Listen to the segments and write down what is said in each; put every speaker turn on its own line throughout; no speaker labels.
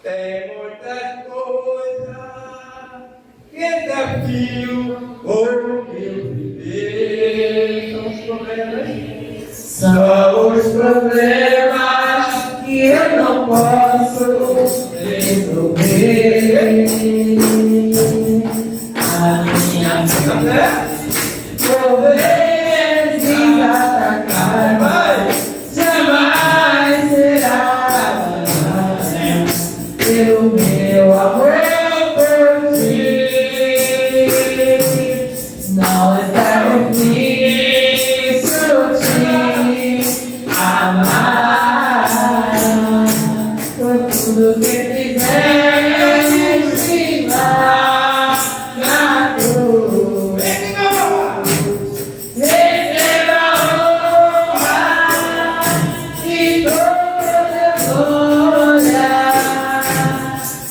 Tem muitas coisas que desafio o meu viver. São os problemas. São os problemas que eu não posso resolver. A minha vida por vezes atacar, jamais será pelo meu amor por ti. Não é difícil te amar por tudo que fizeste lá na cruz. Receba a honra e toda a glória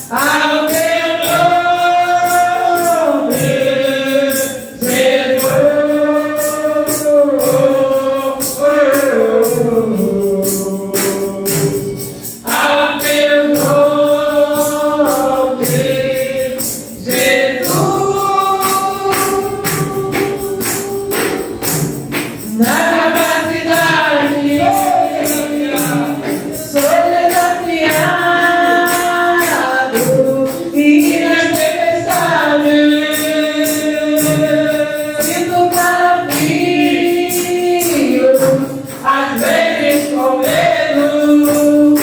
ao teu nome, Jesus. Ao teu nome, Jesus. Na capacidade, sou desafiado e nas tempestades sinto calafrio, às vezes com medo,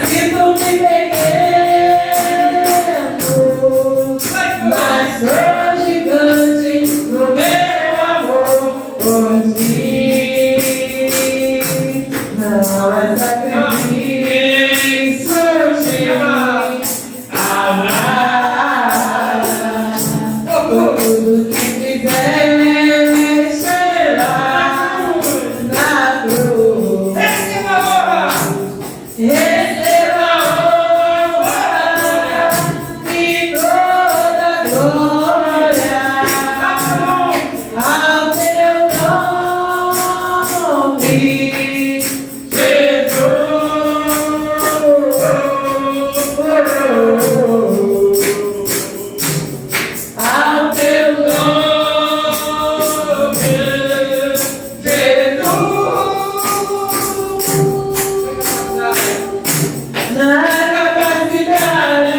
sinto-me pequeno, mas sou gigante no meu amor por ti. Não é sacrifício te amar por tudo que fizeste lá na cruz. Receba a honra e toda a glória ao teu nome, Jesus. Ao teu nome, Jesus. Na capacidade,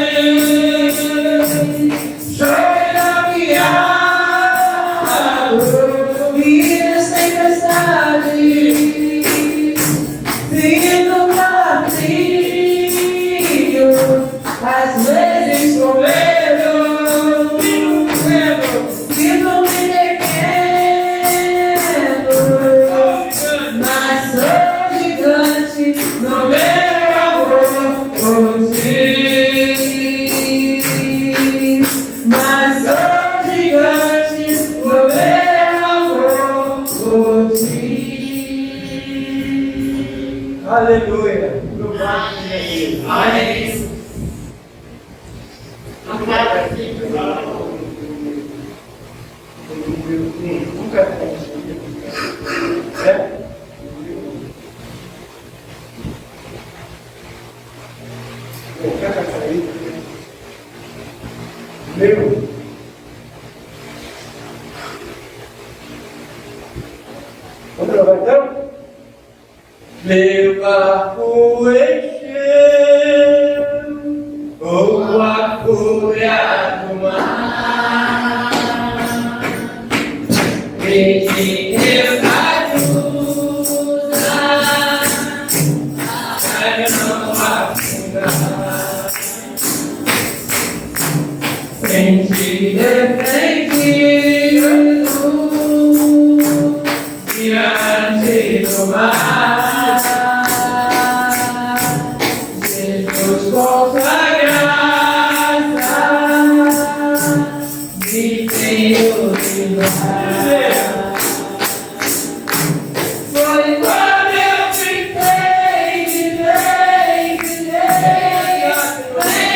sou desafiado e nas tempestades sinto calafrio, às vezes com medo, sinto-me pequeno, mas sou gigante no meu amor por ti. Mas sou gigante no meu amor por ti. Aleluia. Louvado seja Deus. Amém. Nunca meu. Vamos gravar então? Meu barco encheu com a fúria do mar. Pedi Deus ajuda para não afundar. Senti defendido diante do mar. Jesus, com sua graça, me tenho livrar. Foi quando eu gritei, vem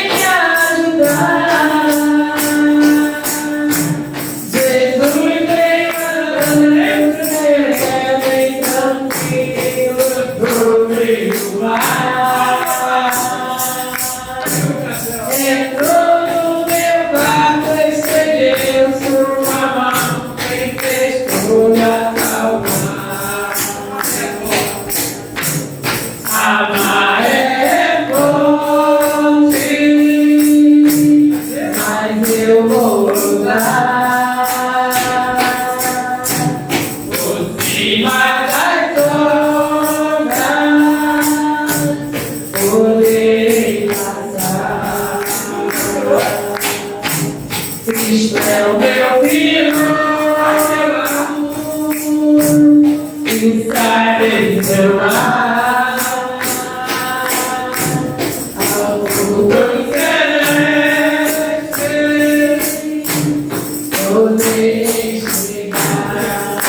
me ajudar. Jesus vem tranquilo do meio do mar. Cristo é o meu filho, e sai de seu lar, ao futuro celeste, poder chegar.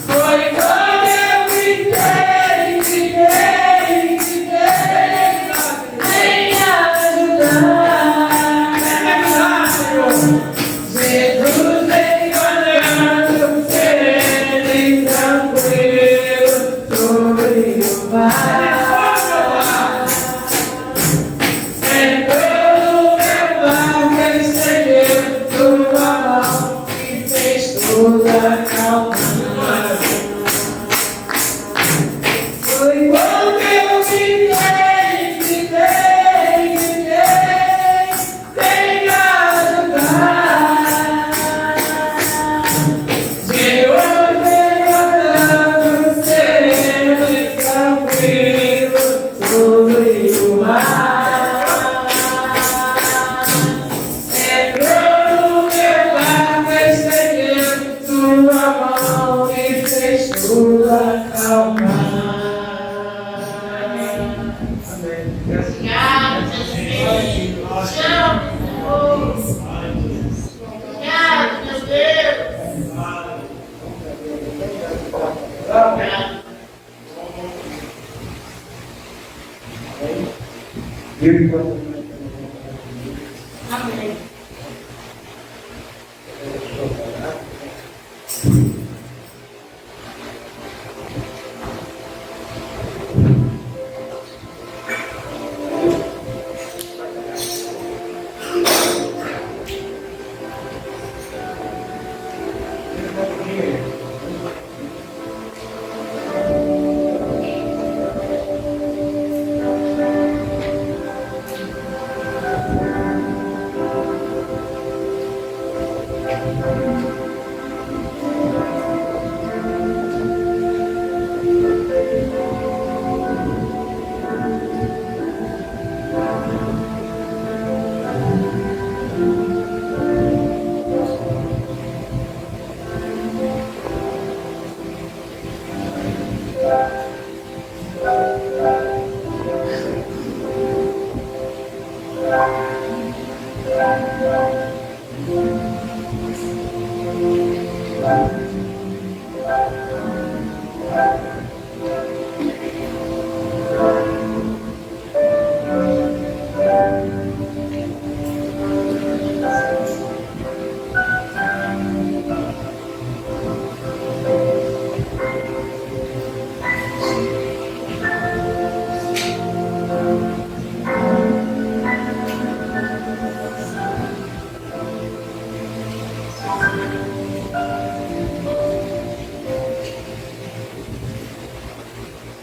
Foi quando eu gritei, vem ajudar. Jesus vem olhando, sereno e tranquilo sobre o mar. Entrou no meu barco, estendeu tua mão e fez toda calma. Foi quando eu gritei, vem ajudar. Senhor, vem andando, sereno e tranquilo sobre o mar. Entrou no meu barco, estendeu tua mão e fez tudo acalmar.
Amém.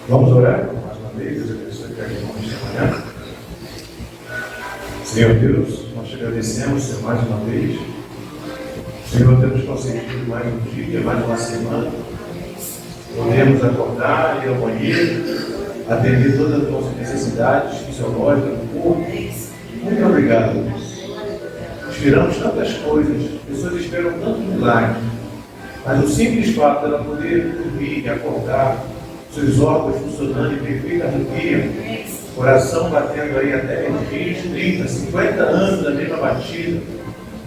Vamos orar mais uma vez, Deus abençoe cada um nesta manhã. Senhor Deus, nós te agradecemos, Senhor, mais uma vez. Senhor, temos conseguido mais um dia, mais uma semana. Podemos acordar, ir ao banheiro, atender todas as nossas necessidades fisiológicas do corpo. Muito obrigado, Deus. Esperamos tantas coisas, pessoas esperam tanto milagre, mas o simples fato dela poder dormir e acordar, seus órgãos funcionando em perfeita harmonia, coração batendo aí até 20, 30, 50 anos da mesma batida.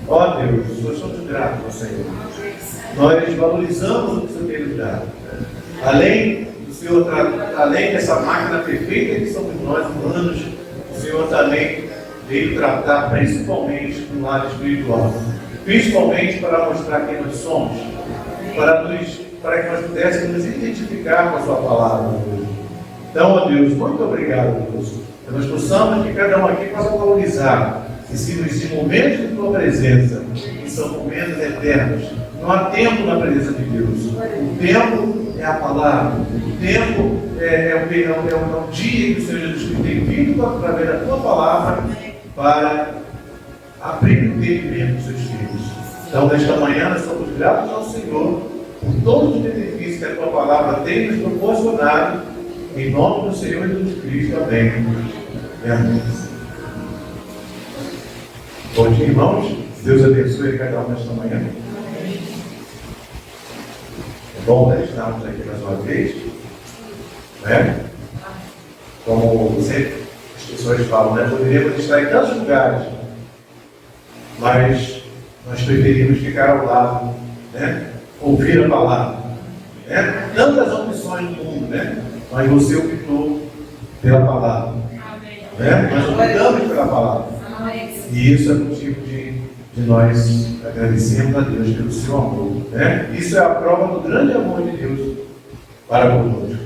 Ó Deus, nós somos gratos ao Senhor. Nós valorizamos o que o Senhor tem nos dado. Além do Senhor, além dessa máquina perfeita que somos nós, humanos, o Senhor também veio tratar principalmente com o lado espiritual. Principalmente para mostrar quem nós somos, para que nós pudéssemos nos identificar com a sua palavra. Então, ó Deus, muito obrigado, Deus. Que nós possamos, que cada um aqui possa valorizar esses momentos de tua presença, que são momentos eternos. Não há tempo na presença de Deus. O tempo é a palavra. O tempo é o dia que o Senhor Jesus Cristo tem vindo através da tua palavra para abrir o entendimento dos seus filhos. Então, nesta manhã, nós somos gratos ao Senhor por todos os benefícios que a tua palavra tem nos proporcionado. Em nome do Senhor Jesus Cristo. Amém. Amém. Bom dia, irmãos. Deus abençoe cada um nesta manhã. É bom estarmos aqui mais uma vez. Né? Como sempre as pessoas falam, né? Poderíamos estar em tantos lugares, mas nós preferimos ficar ao lado, né? Ouvir a palavra. Né? Tantas opções no mundo, né? Mas você optou pela palavra. Né? Nós optamos pela palavra. E isso é motivo de nós agradecermos a Deus pelo seu amor. Né? Isso é a prova do grande amor de Deus para conosco.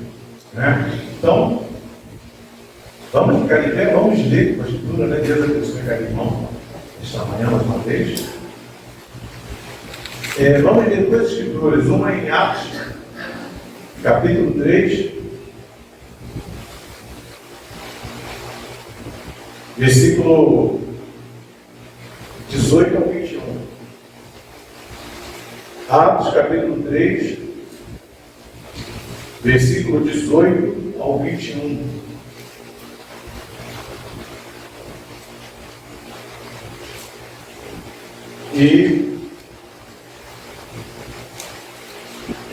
Né? Então, vamos ficar de pé, vamos ler a escritura, né? Deus abençoe cada irmão esta manhã mais uma vez. Vamos ler duas escrituras, uma em Atos, capítulo 3, versículo 18 ao 21. Atos, capítulo 3, versículo 18 ao 21. E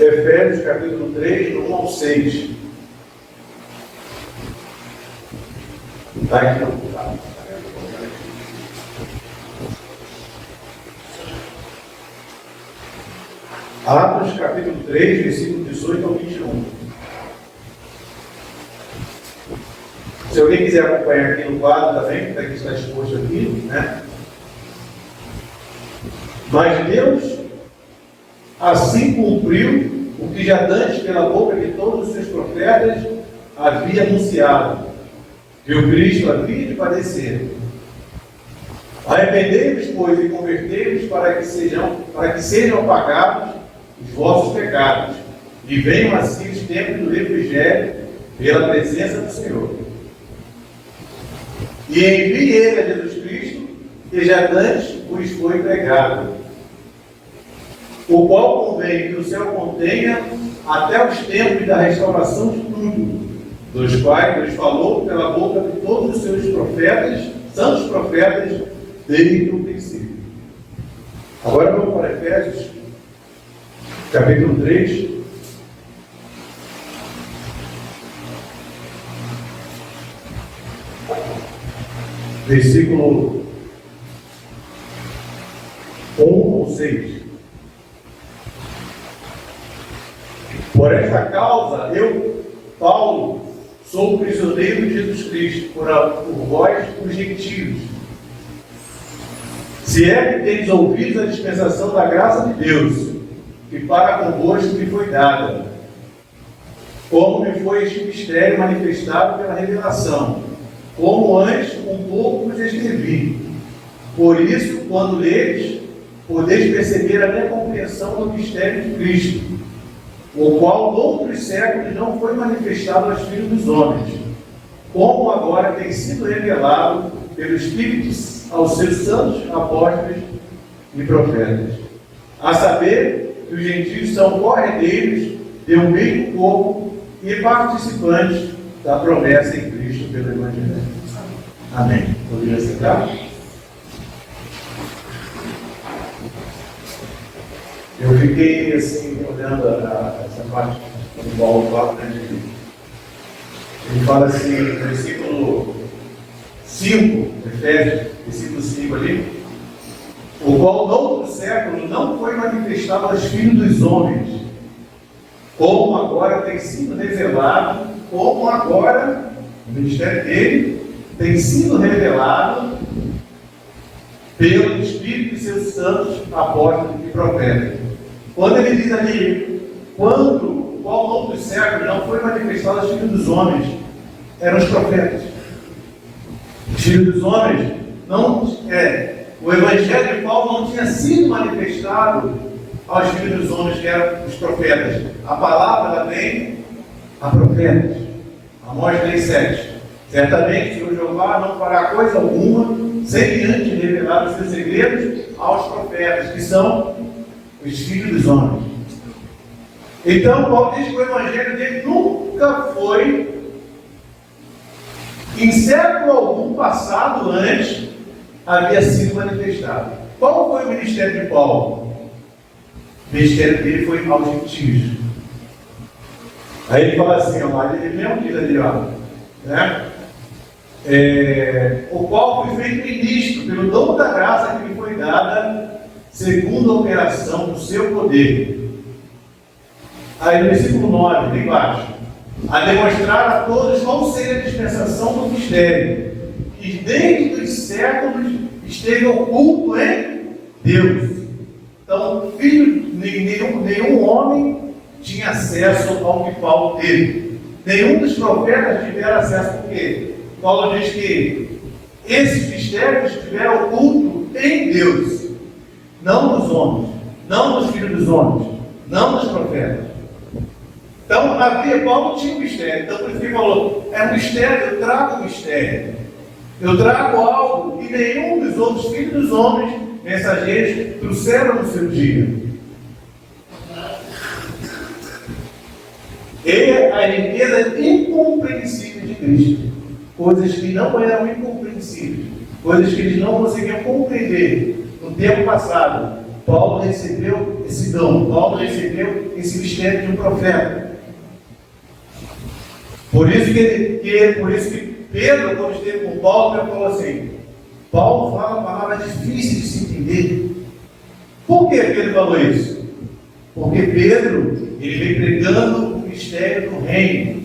Efésios, capítulo 3, do 1 ao 6. Está aqui no lugar. Atos, capítulo 3, versículo 18 ao 21. Se alguém quiser acompanhar aqui no quadro também, que está exposto aqui, né? Mas Deus assim cumpriu o que já dantes pela boca de todos os seus profetas havia anunciado, que o Cristo havia de padecer. Arrependei-vos, pois, e convertei-vos para que sejam apagados os vossos pecados, e venham assim os tempos do refrigério pela presença do Senhor. E envie ele a Jesus Cristo, que já dantes vos foi pregado, o qual convém que o céu contenha até os tempos da restauração de tudo, dos quais Deus falou pela boca de todos os seus profetas, santos profetas, desde o princípio. Agora vamos para Efésios, capítulo 3. Versículo 1 ou 6. Por esta causa, eu, Paulo, sou prisioneiro de Jesus Cristo, por vós, os gentios. Se é que tendes ouvido a dispensação da graça de Deus, que para convosco me foi dada, como me foi este mistério manifestado pela revelação, como antes um pouco vos escrevi. Por isso, quando ledes, podeis perceber até a compreensão do mistério de Cristo, o qual noutros séculos não foi manifestado aos filhos dos homens, como agora tem sido revelado pelo Espírito aos seus santos apóstolos e profetas, a saber que os gentios são corredeiros de um mesmo corpo e participantes da promessa em Cristo pelo Evangelho. Amém. Poderia sentar? Eu fiquei assim, olhando essa parte do Paulo fala, né? Ele fala assim, no versículo 5, Efésios, versículo 5 ali, o qual noutro século não foi manifestado aos filhos dos homens, como agora tem sido revelado, como agora o ministério dele tem sido revelado pelo Espírito de seus santos apóstolos e profetas. Quando ele diz ali, qual noutro século não foi manifestado aos filhos dos homens, eram os profetas. Os filhos dos homens o Evangelho de Paulo não tinha sido manifestado aos filhos dos homens, que eram os profetas. A palavra ela vem a profetas. Amós 3:7. Certamente o Jeová não fará coisa alguma sem antes revelar os seus segredos aos profetas, que são os filhos dos homens. Então, Paulo diz que o evangelho dele nunca foi, em século algum passado antes, havia sido manifestado. Qual foi o ministério de Paulo? O ministério dele foi aos gentios. Aí ele fala assim, ó, ele mesmo diz ali, ó, né? O qual foi feito ministro pelo dom da graça que lhe foi dada, segundo a operação do seu poder. Aí no versículo 9, lá embaixo, a demonstrar a todos qual seja a dispensação do mistério, que desde os séculos esteve oculto em Deus. Então, nenhum homem tinha acesso ao que Paulo teve. Nenhum dos profetas tiveram acesso, porque Paulo diz que esses mistérios estiveram ocultos em Deus, não nos homens, não nos filhos dos homens, não dos profetas. Então, Paulo tinha um mistério. Então, por isso que ele falou, é um mistério, eu trago um mistério. Eu trago algo que nenhum dos outros filhos dos homens, mensageiros, trouxeram no seu dia. É a riqueza incompreensível de Cristo. Coisas que não eram incompreensíveis. Coisas que eles não conseguiam compreender. No tempo passado, Paulo recebeu esse dom. Paulo recebeu esse mistério de um profeta. Por isso que Pedro, quando esteve com Paulo, ele falou assim: Paulo fala palavras difíceis de se entender. Por que Pedro falou isso? Porque Pedro, ele vem pregando o mistério do reino.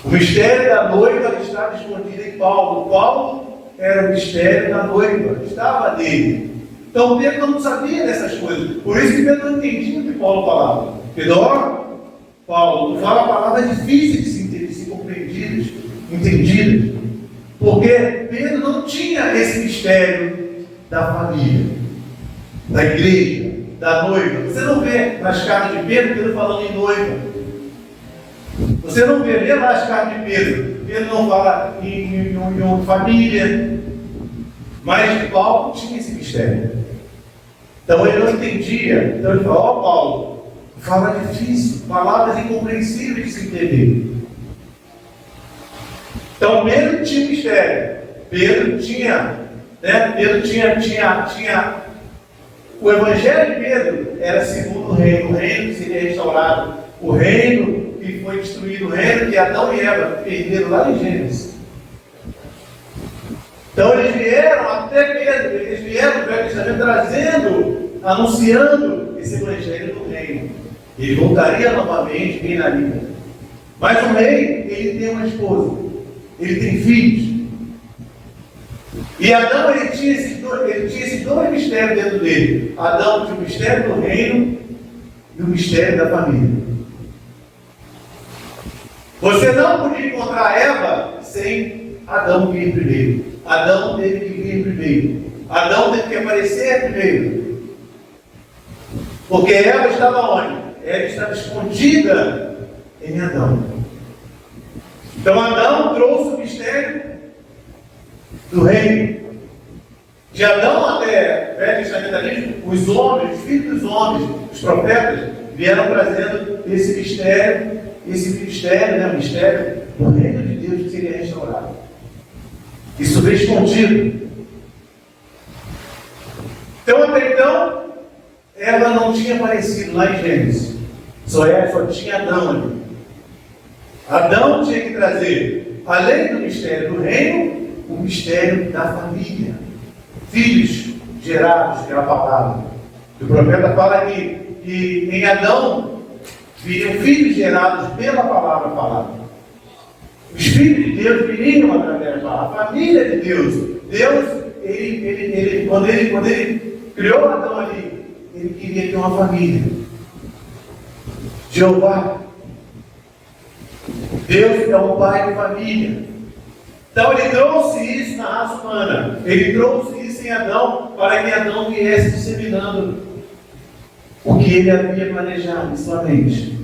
O mistério da noiva estava escondido em Paulo. Paulo era o mistério da noiva, estava nele. Então Pedro não sabia dessas coisas. Por isso que Pedro não entendia o que Paulo falava. Pedro, Paulo fala palavras difíceis de ser compreendidas, entendidas. Porque Pedro não tinha esse mistério da família, da igreja, da noiva. Você não vê nas cartas de Pedro falando em noiva. Você não vê lá as cartas de Pedro não fala em família. Mas Paulo tinha esse mistério. Então ele não entendia. Então ele falou: ó Paulo, fala difícil, palavras incompreensíveis de se entender. Então Pedro tinha mistério. Pedro tinha o evangelho de Pedro era segundo o reino que seria restaurado, o reino que foi destruído, o reino que Adão e Eva perderam lá em Gênesis. Então eles vieram até Pedro, eles vieram do Velho Testamento trazendo, anunciando esse evangelho do reino. Ele voltaria novamente, reinaria. Mas o rei, ele tem uma esposa, ele tem filhos. E Adão, ele tinha esses dois mistérios dentro dele. Adão tinha o mistério do reino e o mistério da família. Você não podia encontrar Eva sem Adão vir primeiro. Adão teve que vir primeiro. Adão teve que aparecer primeiro. Porque Eva estava onde? Eva estava escondida em Adão. Então Adão trouxe o mistério do reino. De Adão até o Velho Testamento, os homens, os filhos dos homens, os profetas, vieram trazendo esse mistério, o mistério do reino de Deus que seria restaurado. Isso veio escondido. Então, até então, Eva não tinha aparecido lá em Gênesis. Só tinha Adão ali. Adão tinha que trazer, além do mistério do reino, o mistério da família. Filhos gerados pela palavra. O profeta fala que em Adão viriam filhos gerados pela palavra falada. Os filhos de Deus viriam através da palavra. A família de Deus. Deus, quando ele criou Adão ali, ele queria ter uma família. Jeová. Deus é o pai de família. Então ele trouxe isso na raça humana. Ele trouxe isso em Adão para que Adão viesse disseminando o que ele havia planejado em sua mente.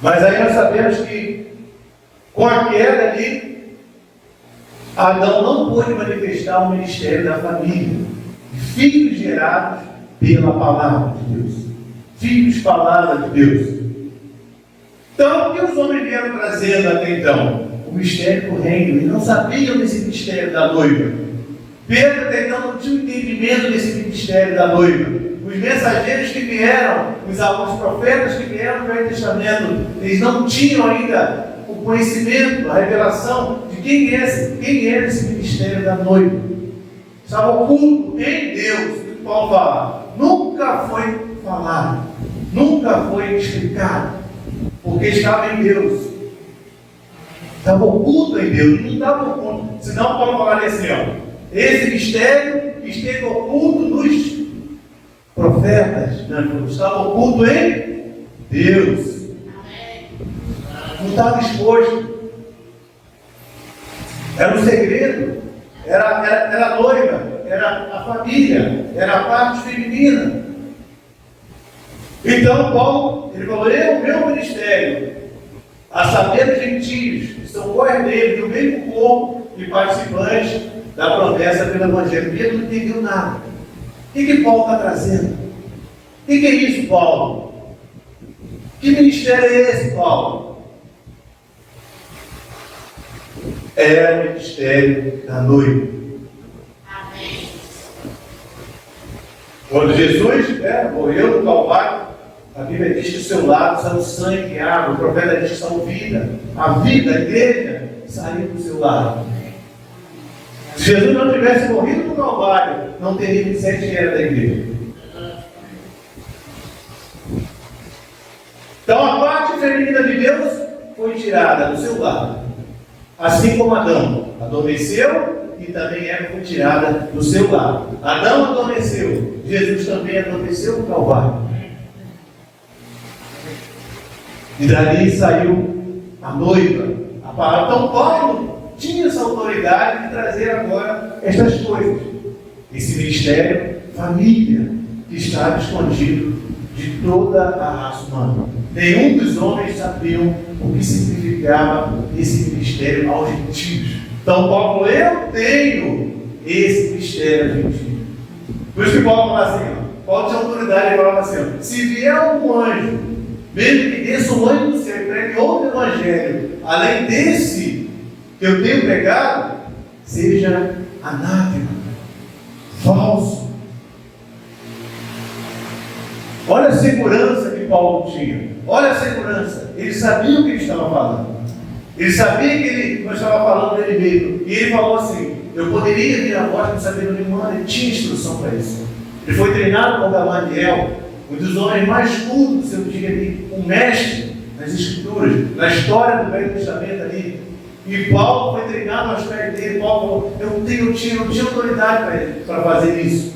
Mas aí nós sabemos que com a queda ali, Adão não pôde manifestar o ministério da família. Filhos gerados pela palavra de Deus. Filhos, palavra de Deus. Então, o que os homens vieram trazendo até então? O mistério do reino. Eles não sabiam desse mistério da noiva. Pedro até então não tinha entendimento desse mistério da noiva. Os mensageiros que vieram, os profetas que vieram no Velho Testamento, eles não tinham ainda o conhecimento, a revelação de quem era esse ministério da noiva. Estava oculto em Deus, o que Paulo fala. Nunca foi falado, nunca foi explicado, porque estava em Deus. Estava oculto em Deus, não estava oculto. Senão Paulo falaria assim, esse mistério esteve oculto nos profetas, não estava oculto em Deus. Não estava exposto. Era um segredo. Era a noiva, era a família, era a parte feminina. Então Paulo, ele falou, meu ministério, a saber dos gentios, que são cordeiros do mesmo corpo e participantes da promessa pelo Evangelho. Pedro não entendeu nada. O que Paulo está trazendo? O que é isso, Paulo? Que ministério é esse, Paulo? É o ministério da noiva.
Amém.
Quando Jesus morreu no Calvário, a Bíblia diz que o seu lado saiu sangue e água. O profeta diz que saiu vida. A vida, a igreja, saiu do seu lado. Se Jesus não tivesse morrido no Calvário, não teria 27 eras da igreja. Então a parte feminina de Deus foi tirada do seu lado. Assim como Adão adormeceu e também Eva foi tirada do seu lado. Adão adormeceu, Jesus também adormeceu no Calvário. E dali saiu a noiva, a palavra. Então Paulo tinha essa autoridade de trazer agora estas coisas. Esse ministério, família, que estava escondido de toda a raça humana. Nenhum dos homens sabiam o que significava esse ministério aos gentios. Então Paulo falou, eu tenho esse mistério aos gentios. Por isso que Paulo fala assim, Paulo tinha autoridade e falava assim, se vier algum anjo, mesmo que desça um anjo do céu e pregue outro evangelho, além desse que eu tenho pregado, seja anátema, falso. Olha a segurança que Paulo tinha. Olha a segurança. Ele sabia o que ele estava falando. Ele sabia que ele não estava falando dele mesmo. E ele falou assim, eu poderia vir a voz com sabedoria humana. Ele tinha instrução para isso. Ele foi treinado por Gamaliel, um dos homens mais cultos do seu dia ali, um mestre nas escrituras, na história do Velho Testamento ali. E Paulo foi treinado aos pés dele. Paulo falou, eu não tinha autoridade para fazer isso.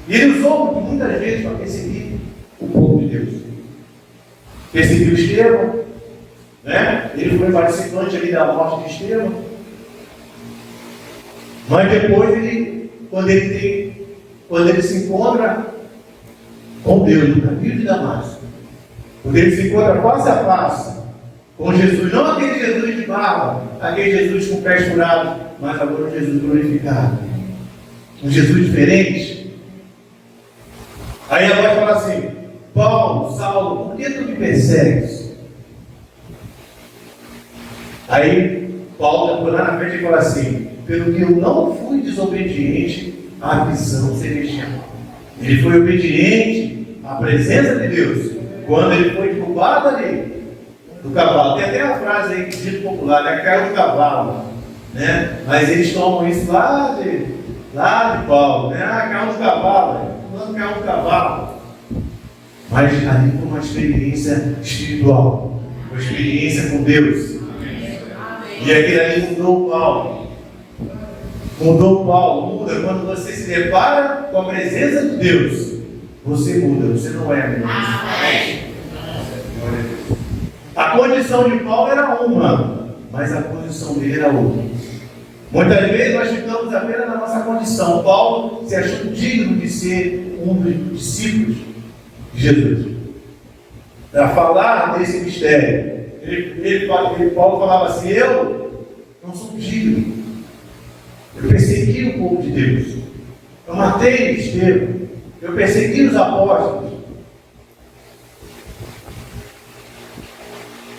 E ele usou muitas vezes para perseguir o povo de Deus. Perseguiu Estevão, né? Ele foi participante ali da morte de Estevão. Mas depois quando ele se encontra com Deus no caminho de Damasco, quando ele se encontra face a face com Jesus, não aquele Jesus de barba, aquele Jesus com pés furados, mas agora um Jesus glorificado, um Jesus diferente. Aí a voz fala assim, Paulo, Saulo, por que tu me persegues? Aí Paulo, lá na frente, ele fala assim, pelo que eu não fui desobediente à visão celestial. Ele foi obediente à presença de Deus. Quando ele foi derrubado ali do cavalo, tem até uma frase aí, dito popular, né? Caiu do cavalo, né? Mas eles tomam isso lá de Paulo, né? Caiu do cavalo, quando caiu do cavalo. Mas ali foi uma experiência espiritual, uma experiência com Deus. E aquele ali mudou Paulo. Muda quando você se depara com a presença de Deus. Você muda, você não é a mesma pessoa. A condição de Paulo era uma, mas a condição dele era outra. Muitas vezes nós ficamos apenas na nossa condição. Paulo se achou digno de ser um dos discípulos de Jesus. Para falar desse mistério, Paulo falava assim, eu não sou digno. Eu persegui o povo de Deus. Eu matei Estevão. Eu persegui os apóstolos.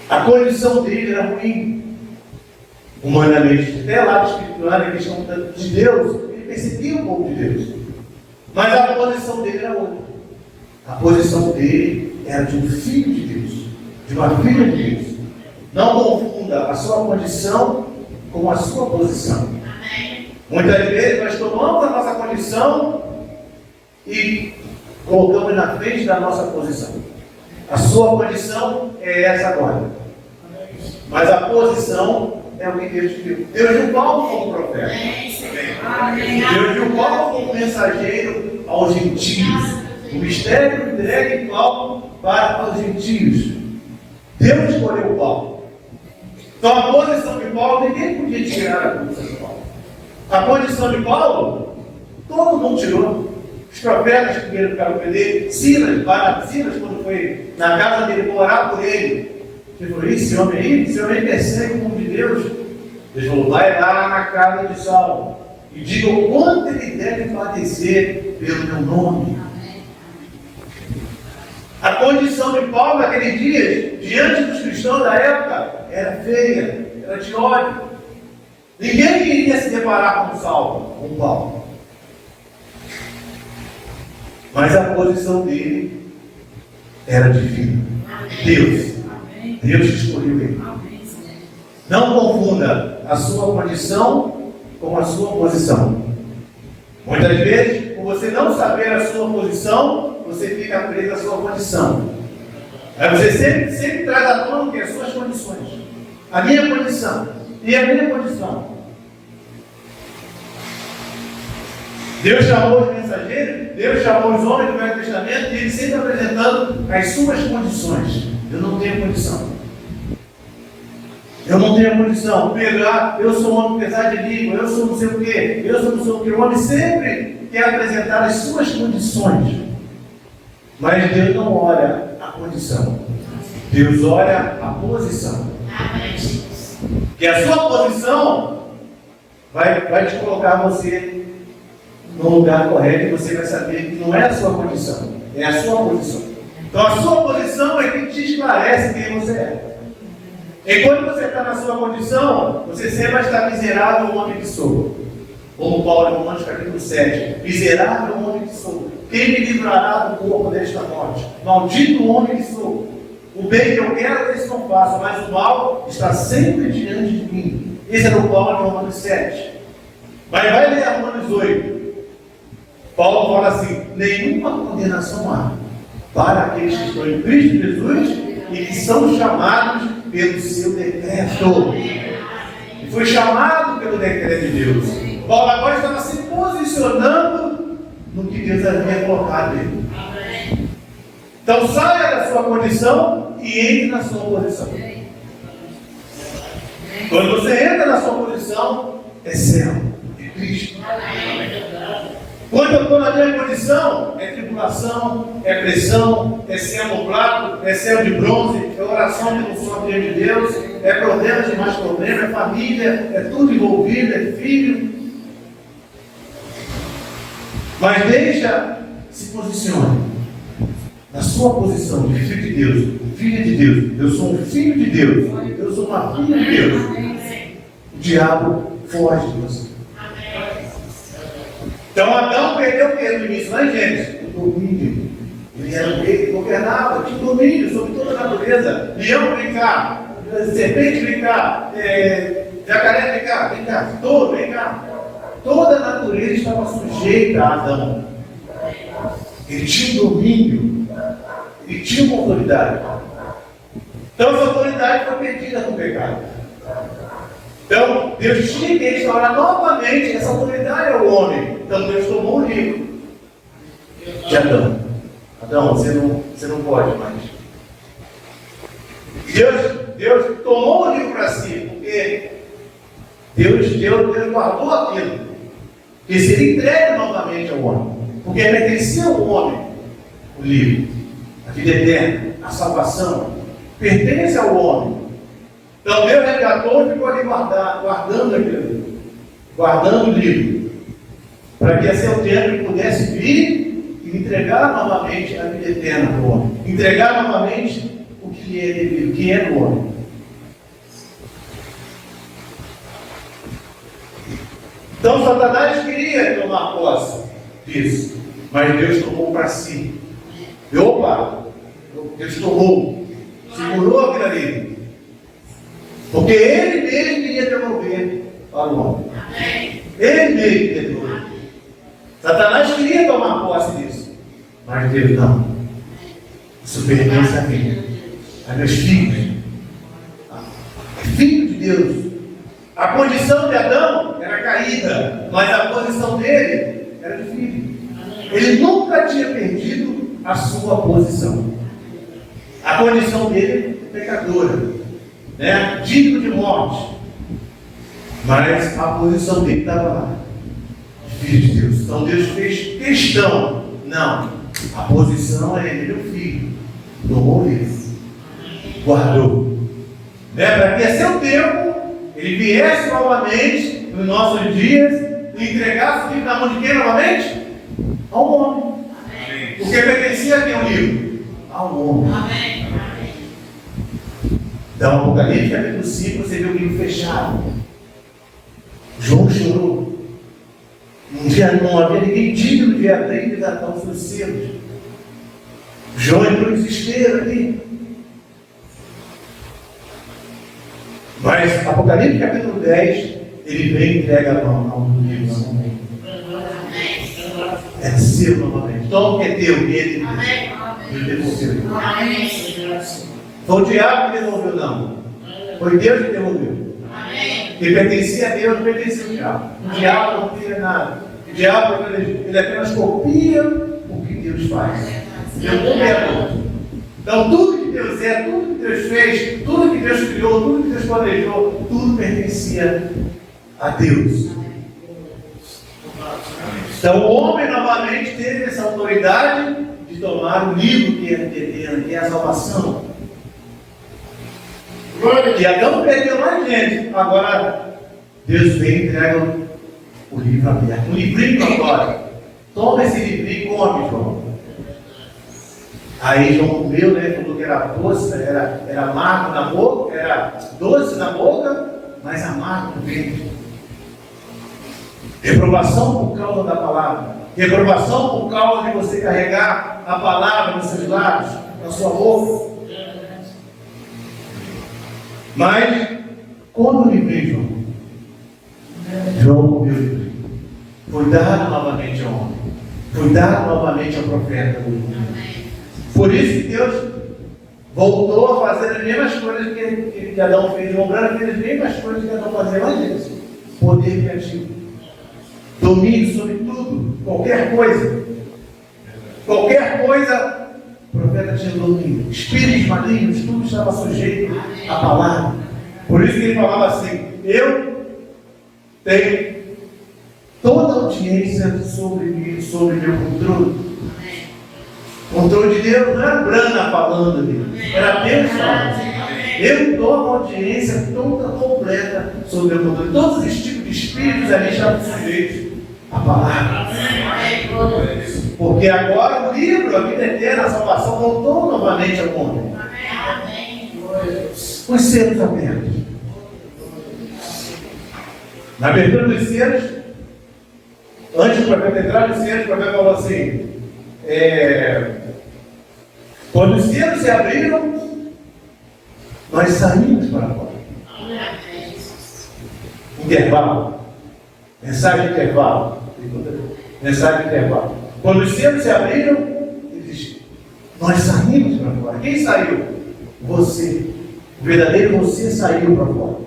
A condição dele era ruim, humanamente. Até lá espiritual, na questão de Deus, ele perseguia o povo de Deus. Mas a posição dele era outra. A posição dele era de um filho de Deus, de uma filha de Deus. Não confunda a sua condição com a sua posição. Muitas vezes nós tomamos a nossa condição e colocamos na frente da nossa posição. A sua condição é essa agora. Mas a posição é o que Deus te deu. Deus viu Paulo como profeta. Deus viu Paulo como mensageiro aos gentios. O mistério entregue Paulo para os gentios. Deus escolheu Paulo. Então a posição de Paulo, ninguém podia tirar a posição de Paulo. A condição de Paulo, todo mundo tirou. Os profetas primeiro ficaram com ele. Silas, quando foi na casa dele orar por ele, ele falou: esse homem persegue o povo de Deus. Ele falou: vai lá na casa de Saulo e diga o quanto ele deve padecer pelo meu nome. A condição de Paulo naqueles dias, diante dos cristãos da época, era feia, era de ódio. Ninguém queria se deparar com Paulo. Mas a posição dele era divina. Deus escolheu ele. Não confunda a sua condição com a sua posição. Muitas vezes, por você não saber a sua posição, você fica preso à sua condição. Aí você sempre traz à tona o que? As suas condições. A minha condição. E a minha condição. Deus chamou os mensageiros, Deus chamou os homens do Velho Testamento, e ele sempre apresentando as suas condições. Eu não tenho condição. Pedro, eu sou um homem pesado de língua, eu sou não sei o quê, eu sou não sei o quê. O homem sempre quer apresentar as suas condições. Mas Deus não olha a condição. Deus olha a posição. Que a sua posição vai te colocar você no lugar correto, e você vai saber que não é a sua condição, é a sua posição. Então a sua posição é que te esclarece quem você é. E quando você está na sua condição, você sempre vai estar miserável, homem que sou. Como Paulo em Romanos capítulo 7. Miserável homem que sou. Quem me livrará do corpo desta morte? Maldito homem que sou. O bem que eu quero, esse não faço, mas o mal está sempre diante de mim. Esse era o Paulo em Romanos 7. Mas vai ler Romanos 8. Paulo fala assim: nenhuma condenação há para aqueles que estão em Cristo Jesus e que são chamados pelo seu decreto. E foi chamado pelo decreto de Deus. Paulo agora estava se posicionando no que Deus havia colocado nele. Então saia da sua condição e entre na sua posição. Quando você entra na sua posição, é céu, é Cristo. Quando eu estou na minha condição, é tribulação, é pressão, é céu nublado, é céu de bronze, é oração que não só de Deus, é problemas e mais problemas, é família, é tudo envolvido, é filho. Mas se posicione na sua posição de filho de Deus, filha de Deus. Eu sou um filho de Deus, eu sou uma filha de Deus. O diabo foge de você. Então Adão perdeu o que no início? Lá em Gênesis, o domínio. Ele governava, tinha domínio sobre toda a natureza. Leão, vem cá. Serpente, vem cá. Jacaré, vem cá. Touro, vem cá. Toda a natureza estava sujeita a Adão. Ele tinha domínio. Ele tinha uma autoridade. Então essa autoridade foi perdida com o pecado. Então, Deus tinha que restaurar novamente essa autoridade ao homem. Então, Deus tomou o livro de Adão. Adão, você não pode mais. Deus tomou o livro para si, porque Deus guardou aquilo, que seria entregue novamente ao homem. Porque pertencia ao homem o livro, a vida eterna, a salvação, pertence ao homem. Então Deus resgatou e ficou ali guardando aquilo. guardando o livro, para que a seu tempo ele pudesse vir e entregar novamente a vida eterna para o homem, entregar novamente o que é do homem. Então Satanás queria tomar posse disso, mas Deus tomou para si. E, opa, Deus tomou, segurou aquilo ali, porque Ele mesmo queria devolver para o homem. Ele mesmo queria devolver. Satanás queria tomar posse disso, mas Deus não. Isso pertence a mim, a meus filhos. É filho de Deus. A condição de Adão era caída, mas a posição dele era de filho. Ele nunca tinha perdido a sua posição. A condição dele é pecadora, né? Digno de morte. Mas a posição dele estava lá. Filho de Deus. Então Deus fez questão. Não. A posição é ele, meu filho. Tomou isso. Guardou. Né? Para que a seu tempo ele viesse novamente nos nossos dias e entregasse o livro na mão de quem novamente? Ao homem. Amém. Porque pertencia a quem o livro? Ao homem. Amém. Então, Apocalipse, capítulo 5, você vê o livro fechado. João chorou. Um dia não havia ninguém digno de abrir e desatar os seus selos. João entrou em desespero ali. Mas Apocalipse capítulo 10, ele vem e entrega a mão ao livro novamente. É seu novamente. Toma o que é teu, e ele devolveu. Foi o diabo que devolveu, não. Foi Deus que devolveu. Ele pertencia a Deus, não pertencia ao diabo. O diabo não copia nada. O diabo ele apenas copia o que Deus faz. Ele é um copiador. Então tudo que Deus é, tudo que Deus fez, tudo que Deus criou, tudo que Deus planejou, tudo pertencia a Deus. Então o homem novamente teve essa autoridade de tomar o livro que é a salvação. Que Adão perdeu mais gente. Agora Deus vem e entrega o livro aberto. Um livrinho agora. Toma esse livrinho e come, João. Aí João comeu, né? Falou que era doce, era amargo na boca, era doce na boca, mas amargo no ventre. Reprovação por causa da palavra. Reprovação por causa de você carregar a palavra nos seus lábios, na sua boca. Mas, quando ele veio João comeu o livro. Foi dado novamente ao homem. Foi dado novamente ao profeta. Por isso que Deus voltou a fazer as mesmas coisas que Adão fez. Lembrando que as mesmas coisas que Adão fazia antes. Poder criativo. Domínio sobre tudo. Qualquer coisa. Qualquer coisa, o profeta tinha domínio. Espíritos malignos, tudo estava sujeito à palavra. Por isso que ele falava assim: eu tenho toda a audiência sobre mim, sobre meu controle. O controle de Deus não era Brana falando ali, era Deus falando. Eu tomo a audiência toda completa sobre o meu controle. Todos os tipos de espíritos ali estavam sujeitos à palavra. Porque agora o livro, a vida eterna, a salvação, voltou novamente ao homem. Os selos abertos. Na abertura dos selos, antes do profeta entrar nos selos, o profeta falou assim: quando os selos se abriram, nós saímos para fora. Intervalo. Mensagem de intervalo. Mensagem de intervalo. Quando os selos se abriram, nós saímos para fora. Quem saiu? Você. O verdadeiro você saiu para fora.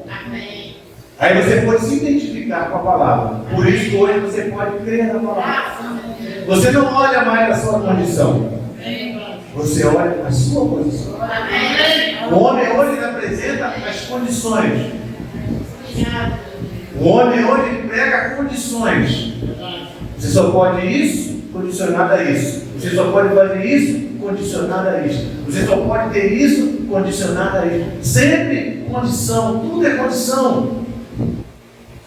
Aí você pode se identificar com a palavra. Por isso hoje você pode crer na palavra. Você não olha mais a sua condição. Você olha a sua posição. O homem hoje apresenta as condições. O homem hoje prega condições. Você só pode isso condicionado a isso. Você só pode fazer isso condicionado a isso. Você só pode ter isso condicionado a isso. Sempre condição. Tudo é condição.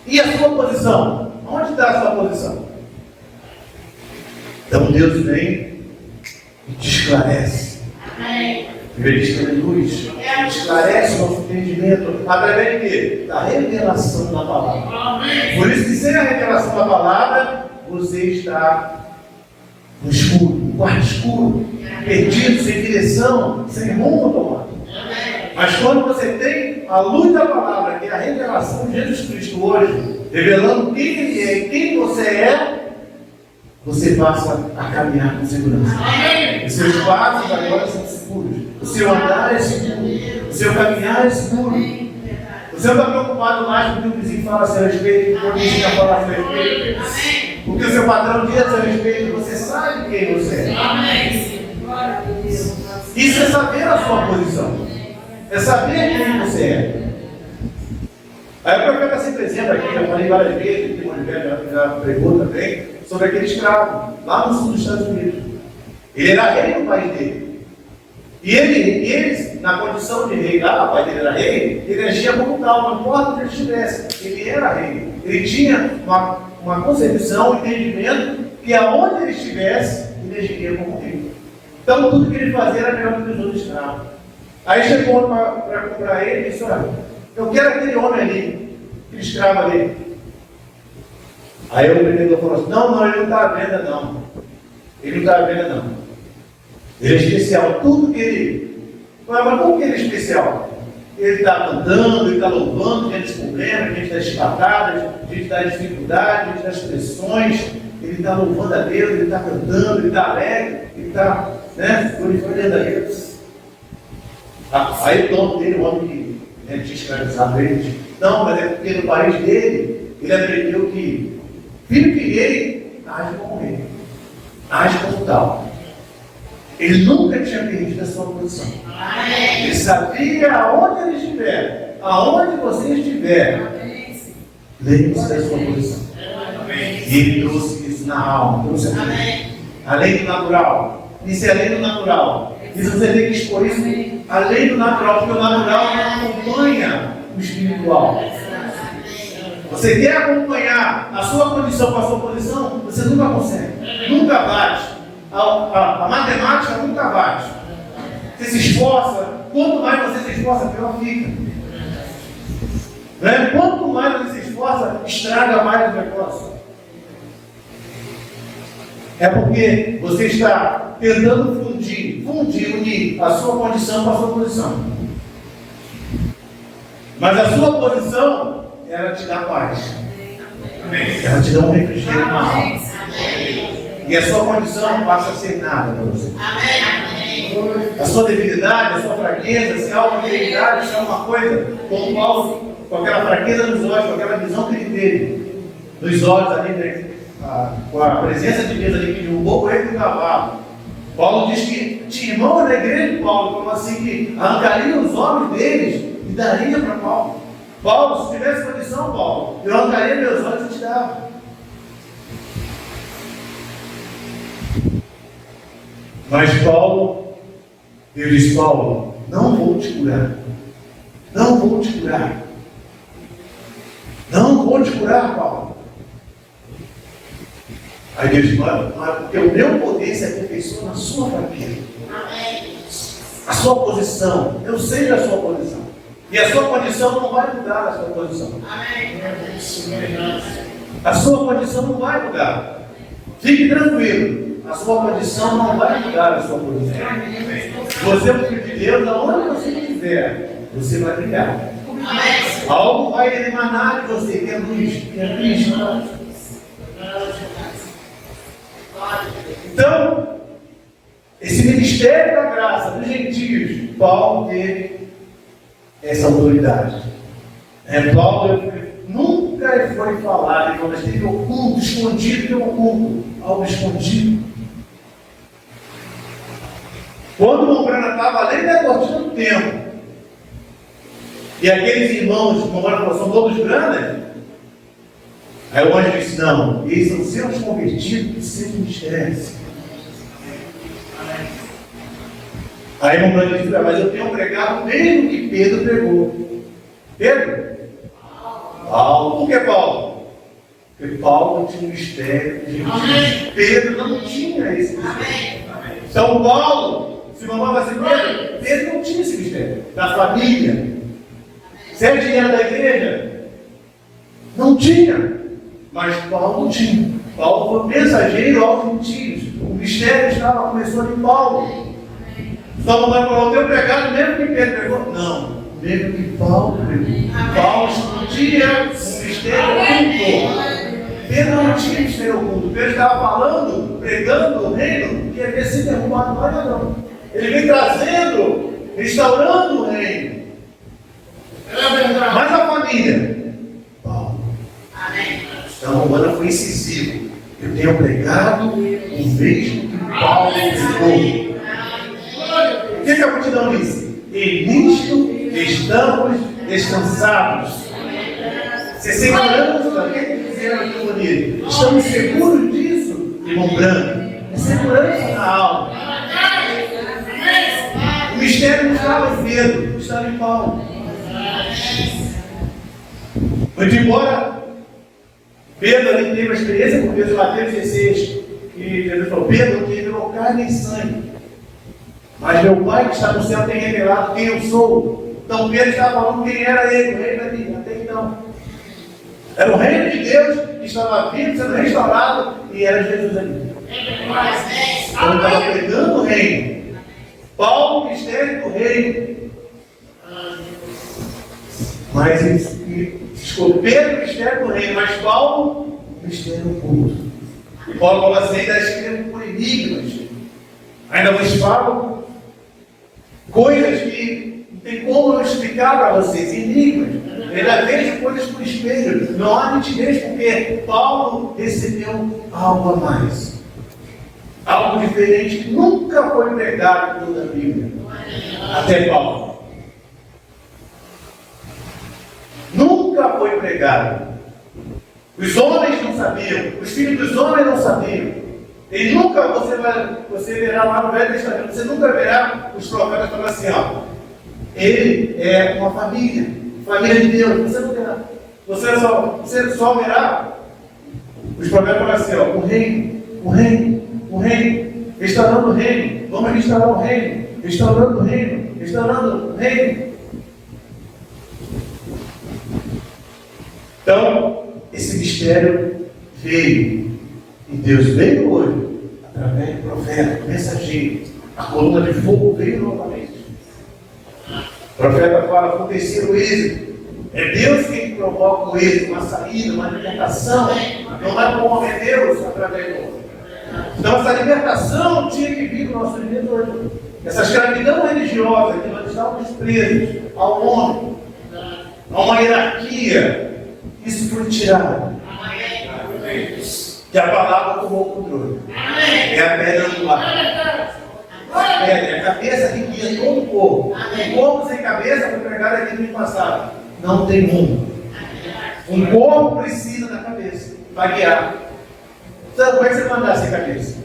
E a sua posição? Onde está a sua posição? Então Deus vem e te esclarece. Ele tem luz, esclarece o nosso entendimento através de quê? Da revelação da palavra. Por isso que sem a revelação da palavra, você está no escuro, no quarto escuro, perdido, sem direção, sem rumo tomado. Mas quando você tem a luz da palavra, que é a revelação de Jesus Cristo hoje, revelando quem Ele é e quem você é, você passa a caminhar com segurança. Os seus passos agora são seguros. O seu andar é seguro. O seu caminhar é seguro. Você não está preocupado mais com o que o vizinho fala a seu respeito, com o que o vizinho fala a seu respeito. O que o seu patrão diz a seu respeito, você sabe quem você é. Isso é saber a sua posição. É saber quem você é. Aí o profeta sempre exemplo aqui, já falei várias vezes, o Oliveira já pregou também, sobre aquele escravo, lá no sul dos Estados Unidos. Ele era rei no país dele. E ele, na condição de rei lá, o pai dele era rei, ele agia como tal, não importa onde ele estivesse, ele era rei. Ele tinha uma concepção, um entendimento, que aonde ele estivesse, ele agiria como rei. Então tudo que ele fazia era melhor do que os outros escravos. Aí chegou para comprar ele e disse: olha, eu quero aquele homem ali, aquele escravo ali. Aí o vendedor falou assim: não, ele não está à venda não. Ele não está à venda não. Ele é especial, tudo que ele... Mas como que ele é especial? Ele está cantando, ele está louvando diante dos problemas, diante das chibatadas, diante das dificuldades, diante das pressões. Ele está louvando a Deus, ele está cantando, ele está alegre, ele está glorificando a Deus. Aí o dono dele, o homem que tinha escravizado ele, disse: não, mas é porque no país dele, ele aprendeu que filho que ele age como ele, age como tal. Ele nunca tinha perdido a sua posição. Ele sabia aonde ele estiver, aonde você estiver, lembre-se da sua posição. E ele trouxe isso na alma, trouxe além do natural. Isso é além do natural. Isso você tem que expor isso além do natural, porque o natural não acompanha o espiritual. Você quer acompanhar a sua condição com a sua posição, você nunca consegue, nunca bate. A matemática nunca bate. Você se esforça, quanto mais você se esforça, pior fica. Quanto mais você se esforça, estraga mais o negócio. É porque você está tentando unir a sua condição com a sua posição. Mas a sua posição, ela te dá paz. Ela te dá um refrigério na alma. E a sua condição não passa a ser nada para você. A sua debilidade, a sua fraqueza, se há uma debilidade, se há uma coisa, como Paulo, com aquela fraqueza nos olhos, com aquela visão que ele teve, nos olhos ali, com a presença de Deus ali que derrubou o rei do cavalo. Paulo diz que tinha irmãos da igreja de Paulo, como assim, que arrancaria os olhos deles e daria para Paulo. Paulo, se tivesse condição, Paulo, eu arrancaria meus olhos e te dava. Mas Paulo, eu disse: Paulo, não vou te curar. Não vou te curar. Não vou te curar, Paulo. Aí Deus disse: porque o meu poder se aperfeiçoa na sua fraqueza. A sua posição, eu sei da sua posição. E a sua condição não vai mudar a sua posição. A sua condição não vai mudar. Fique tranquilo. A sua condição não vai mudar a sua posição. Você é o filho de Deus, aonde você estiver, você vai brilhar. Algo vai emanar de você, que é luz, que é Cristo. Então, esse ministério da graça dos gentios, Paulo teve essa autoridade. Paulo nunca foi falar, mas teve oculto, escondido e oculto, algo escondido. Quando o Mombrana estava além da cortina do templo, e aqueles irmãos de Mombrana são todos grandes, aí o anjo disse: não, eles são seus convertidos que se ministérios. Aí Mombrana disse: mas eu tenho pregado o mesmo que Pedro pregou. Pedro, Paulo. Por que Paulo? Porque Paulo tinha um mistério de Jesus. Pedro não tinha esse mistério. Então Paulo, se mamãe vai ser Pedro, Pedro não tinha esse mistério. Da família. Sete era da igreja? Não tinha. Mas Paulo tinha. Paulo foi mensageiro aos gentios. O mistério começou em Paulo. Só não vai falar o teu pregado mesmo que Pedro pregou? Não. Mesmo que Paulo pregou. Paulo explodia o mistério oculto. Pedro não tinha mistério oculto. Pedro estava falando, pregando o reino que havia sido derrubado no Aragão. Ele vem trazendo, restaurando o reino. Mas a família? Paulo. Então, agora foi incisivo. Eu tenho pregado o mesmo que Paulo pregou. O que a multidão disse? E nisto estamos descansados. Se segurança, o que fizeram aqui bonito? Estamos seguros disso, irmão branco. É segurança na alma. O mistério não estava em Pedro, estava em Paulo. Muito embora Pedro ali teve uma experiência com Deus em Mateus 16, que Jesus falou: Pedro, que revelou carne e sangue, mas meu Pai que está no céu tem revelado quem eu sou. Então Pedro estava falando quem era ele, o reino ali, até então. Era o reino de Deus que estava vindo, sendo restaurado, e era Jesus ali. Então ele estava pregando o reino. Paulo, o mistério do reino. Mas Pedro, o mistério do reino, mas Paulo, o mistério oculto. E Paulo fala assim: ainda escrevo por enigmas. Ainda vos falo coisas que não tem como eu explicar para vocês, enigmas. Ainda vejo coisas por espelho. Não há nitidez, porque Paulo recebeu algo a mais. Algo diferente que nunca foi pregado em toda a Bíblia. Até Paulo. Nunca foi pregado. Os homens não sabiam. Os filhos dos homens não sabiam. E nunca você verá lá no Velho Testamento, você nunca verá os profetas falando assim: ó, ele é uma família de Deus. Você não verá. Você só verá os profetas falando assim: ó, o reino, restaurando o reino, vamos restaurar o reino, restaurando o reino. Então, esse mistério veio. E Deus veio hoje, através do profeta, do mensageiro. A coluna de fogo veio novamente. O profeta fala: acontecer o êxito. É Deus quem provoca o êxito, uma saída, uma libertação. Não é como é Deus através do homem. Então essa libertação tinha que vir do nosso Redentor. Essa escravidão religiosa que nós estávamos presos ao homem, a uma hierarquia, isso foi tirado. Que a palavra tomou o controle. É a pedra angular. A pedra, é a cabeça que guia todo o corpo. Um corpo sem cabeça foi pregado aqui no ano passado. Não tem rumo. Um corpo precisa da cabeça para guiar. Então, como é que você vai andar sem cabeça?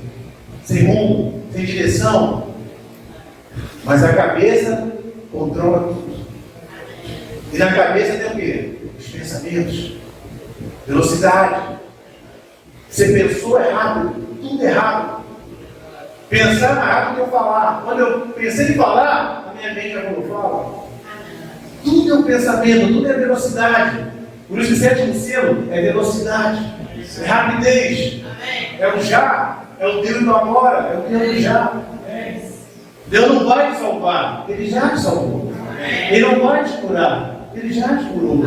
Sem rumo, sem direção. Mas a cabeça controla tudo. E na cabeça tem o quê? Os pensamentos, velocidade. Você pensou errado, tudo errado. Pensar mais rápido que eu falar. Quando eu pensei em falar, a minha mente já falou: fala. Tudo é um pensamento, tudo é velocidade. Por isso o sétimo selo é velocidade, é rapidez, é o já, é o Deus do agora, é o Deus do já. Deus não vai te salvar, Ele já te salvou. Ele não vai te curar, Ele já te curou.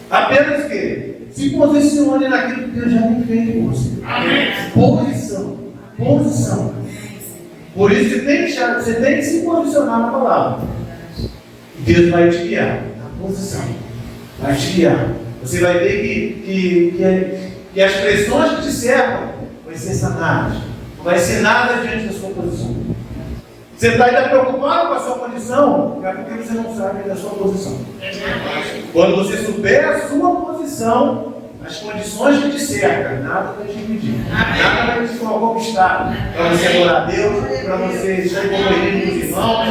Apenas que se posicione naquilo que Deus já tem feito por você. Posição. Por isso você tem que se posicionar na palavra. Deus vai te guiar na posição. Vai te guiar. Você vai ver que as pressões que te cercam vai ser sanadas. Não vai ser nada diante da sua posição. Você está ainda preocupado com a sua posição, é porque você não sabe da sua posição. Quando você souber a sua posição, as condições que te cercam, nada vai te impedir, nada vai te conquistar para você adorar a Deus, para você estar em companhia com os irmãos,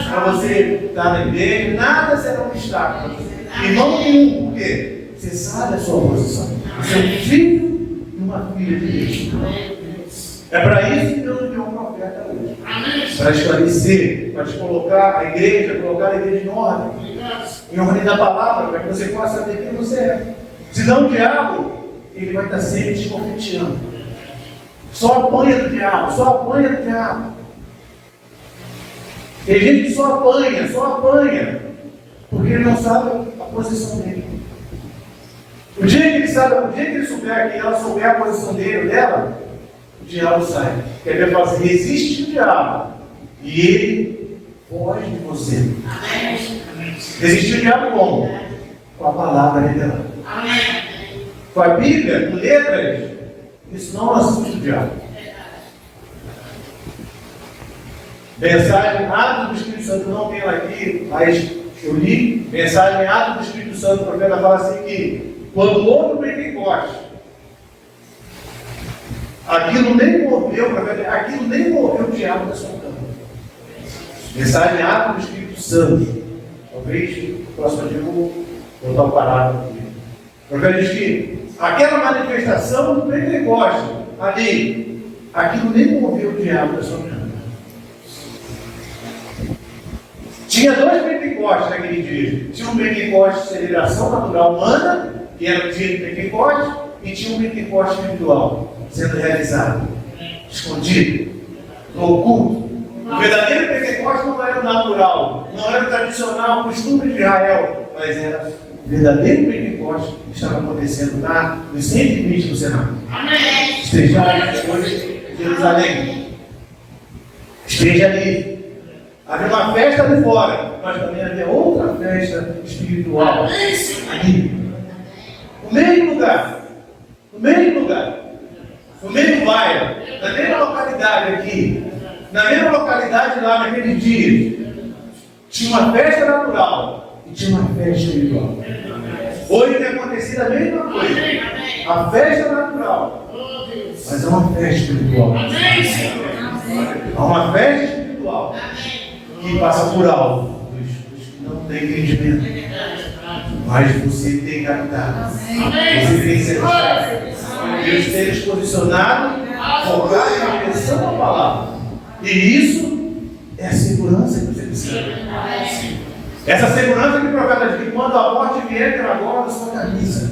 para você estar na igreja, nada será um obstáculo. Irmão nenhum, por quê? Você sabe a sua posição. Você é um filho e uma filha de Deus. É para isso que Deus enviou um profeta hoje. Para esclarecer, para te colocar a igreja em ordem da palavra, para que você possa saber quem você é. Senão o diabo, ele vai estar sempre te conflitando. Só apanha do diabo. Tem gente que só apanha, porque ele não sabe a posição dele. O dia que ele souber, que ela souber a posição dele ou dela, o diabo sai. Quer ver fazer? Resiste o diabo. E ele foge de você. Resistir o diabo como? Com a palavra revelada. Com a Bíblia, com letras, isso não assusta o diabo. Mensagem Atos do Espírito Santo, não tem aqui, mas eu li. Mensagem Atos do Espírito Santo, o profeta fala assim que quando houve o Pentecostes, aquilo nem moveu o diabo da sua cama. Mensagem Atos do Espírito Santo. Talvez no próximo dia eu vou botar o parágrafo aqui. O profeta diz que aquela manifestação do Pentecostes, ali, aquilo nem moveu o diabo da sua cama. Tinha dois Pentecostes naquele dia. Tinha um Pentecoste de celebração natural humana, que era o dia de Pentecoste, e tinha um Pentecoste individual, sendo realizado, escondido, no oculto. O verdadeiro Pentecoste não era o natural, não era o tradicional, o costume de Israel, mas era o verdadeiro Pentecoste que estava acontecendo lá nos 120 do Senado. Esteja hoje em Jerusalém. Esteja ali. Havia uma festa ali fora, mas também havia outra festa espiritual ali. No mesmo lugar, no mesmo bairro, na mesma localidade aqui, na mesma localidade lá naquele dia, tinha uma festa natural e tinha uma festa espiritual. Hoje tem acontecido a mesma coisa. A festa natural, mas é uma festa espiritual. É uma festa espiritual que passa por alto dos que não têm entendimento. Mas você tem captado. Você tem se ajustado. Deus tem nos posicionado, focado na direção da palavra. E isso é a segurança que você precisa. Essa segurança que o profeta diz que quando a morte vier pela gola da sua camisa,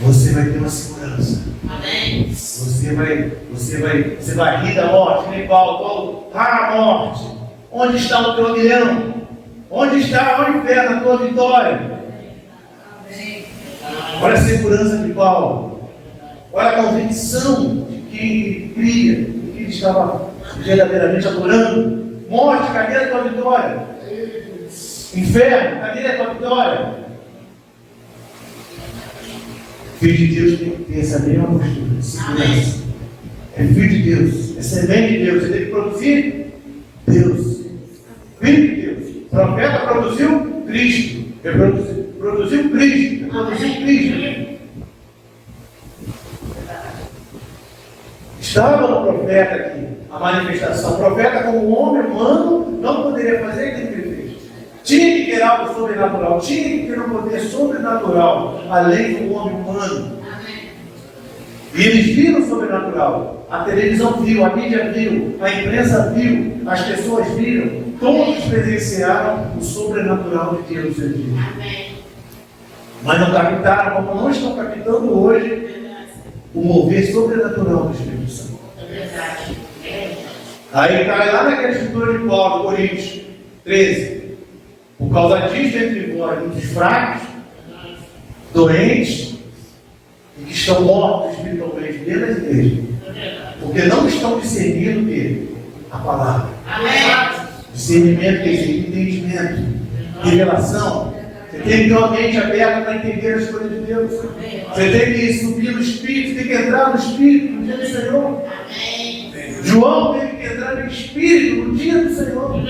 você vai ter uma segurança. Você vai rir da morte, nem Paulo. A morte, onde está o teu aguilhão? Onde está o inferno, a tua vitória? Olha a segurança de Paulo. Olha a convicção de quem cria, de quem estava verdadeiramente adorando. Morte, cadê a tua vitória? Inferno, cadê a tua vitória? Filho de Deus tem que ter essa mesma postura, segurança. É filho de Deus, é semente de Deus. Você tem que produzir Deus. Filho de Deus. O profeta produziu Cristo. Produziu Cristo. Estava no profeta aqui a manifestação. O profeta, como um homem humano, não poderia fazer aquilo que ele fez. Tinha que ter algo sobrenatural, tinha que ter um poder sobrenatural, além do homem humano. E eles viram o sobrenatural. A televisão viu, a mídia viu, a imprensa viu, as pessoas viram. Todos presenciaram o sobrenatural de Deus em Deus. Mas não captaram, como não estão captando hoje, o mover sobrenatural do Espírito Santo. Aí cai lá naquela escritura de Paulo, Coríntios 13. Por causa disso, entre vós, muitos fracos, doentes, e que estão mortos espiritualmente dentro da igreja, porque não estão discernindo dele a palavra. Discernimento, entendimento, revelação. Você tem que ter uma mente aberta para entender as coisas de Deus. Você tem que subir no Espírito, tem que entrar no Espírito no dia do Senhor. João teve que entrar no Espírito no dia do Senhor.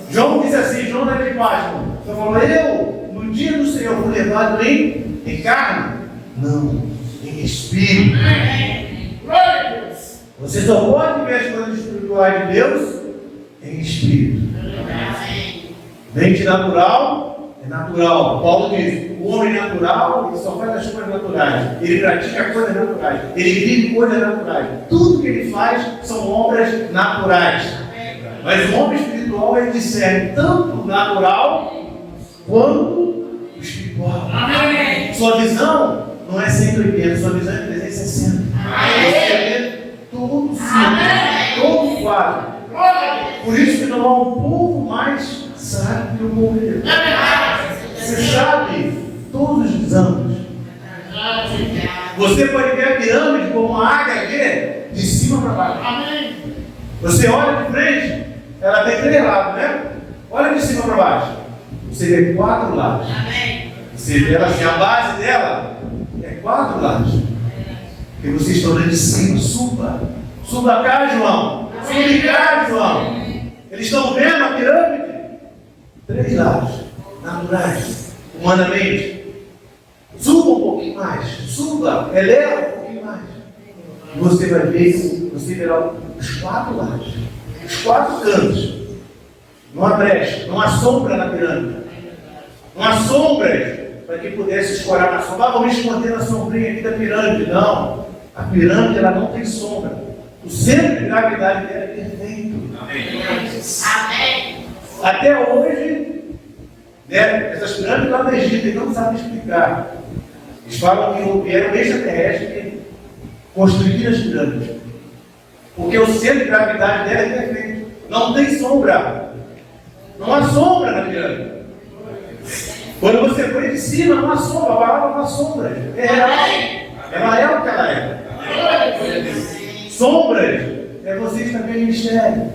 João disse assim, João da de Páscoa, ele falou, eu, no dia do Senhor, fui levado em Em carne? Não, em espírito.
Glória a Deus.
Você só pode ver as coisas espirituais de Deus em espírito. Mente natural é natural. Paulo diz: o homem natural, ele só faz as coisas naturais. Ele pratica coisas naturais. Ele vive coisas naturais. Tudo que ele faz são obras naturais. Mas o homem espiritual, ele discerne tanto o natural quanto o espiritual.
Amém.
Sua visão não é 180, sua visão é 360. Você vê todo o ciclo, todo o quadro. Por isso que não há um povo mais sábio que o povo de Deus. Você sabe todos os ângulos. Você pode ver a pirâmide como a águia vê de cima para baixo.
Amém.
Você olha de frente, ela tem 3 lados, né? Olha de cima para baixo. Você vê 4 lados. Você vê ela assim, a base dela é 4 lados. E vocês estão olhando de cima, suba. Suba cá, João. Suba cá, João. Eles estão vendo a pirâmide? 3 lados, naturais, humanamente. Suba um pouquinho mais. Suba, eleva um pouquinho mais. E você vai ver, você verá os 4 lados. Os 4 cantos. Não há brecha, não há sombra na pirâmide. Não há sombras para que pudesse escorar na sombra. Vamos esconder na sombrinha aqui da pirâmide. Não. A pirâmide ela não tem sombra. O centro de gravidade dela é perfeito.
Amém.
Até hoje, né, essas pirâmides lá no Egito, eles não sabem explicar. Eles falam que vieram extraterrestres que construíram as pirâmides. Porque o centro de gravidade dela é perfeito. Não tem sombra. Não há sombra na pirâmide. Quando você foi de cima, não há sombra. A palavra não há sombra. É real. Ela é o que ela é. Sombras é você que está vendo em mistério.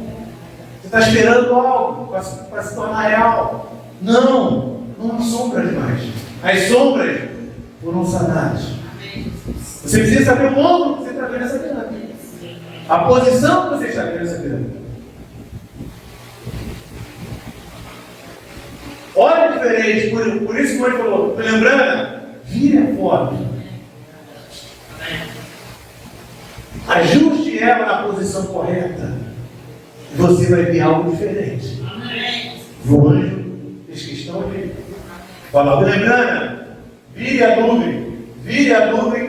Você está esperando algo para se tornar real. Não há sombras mais. As sombras foram sanadas. Você precisa saber o ângulo que você está vendo essa pirâmide. A posição que você está vendo essa pirâmide. Olha diferente, por isso que o Mãe falou, lembrando, vire a foto. Ajuste ela na posição correta. E você vai ver algo diferente. O anjo fez questão de falar, lembrando, vire a nuvem,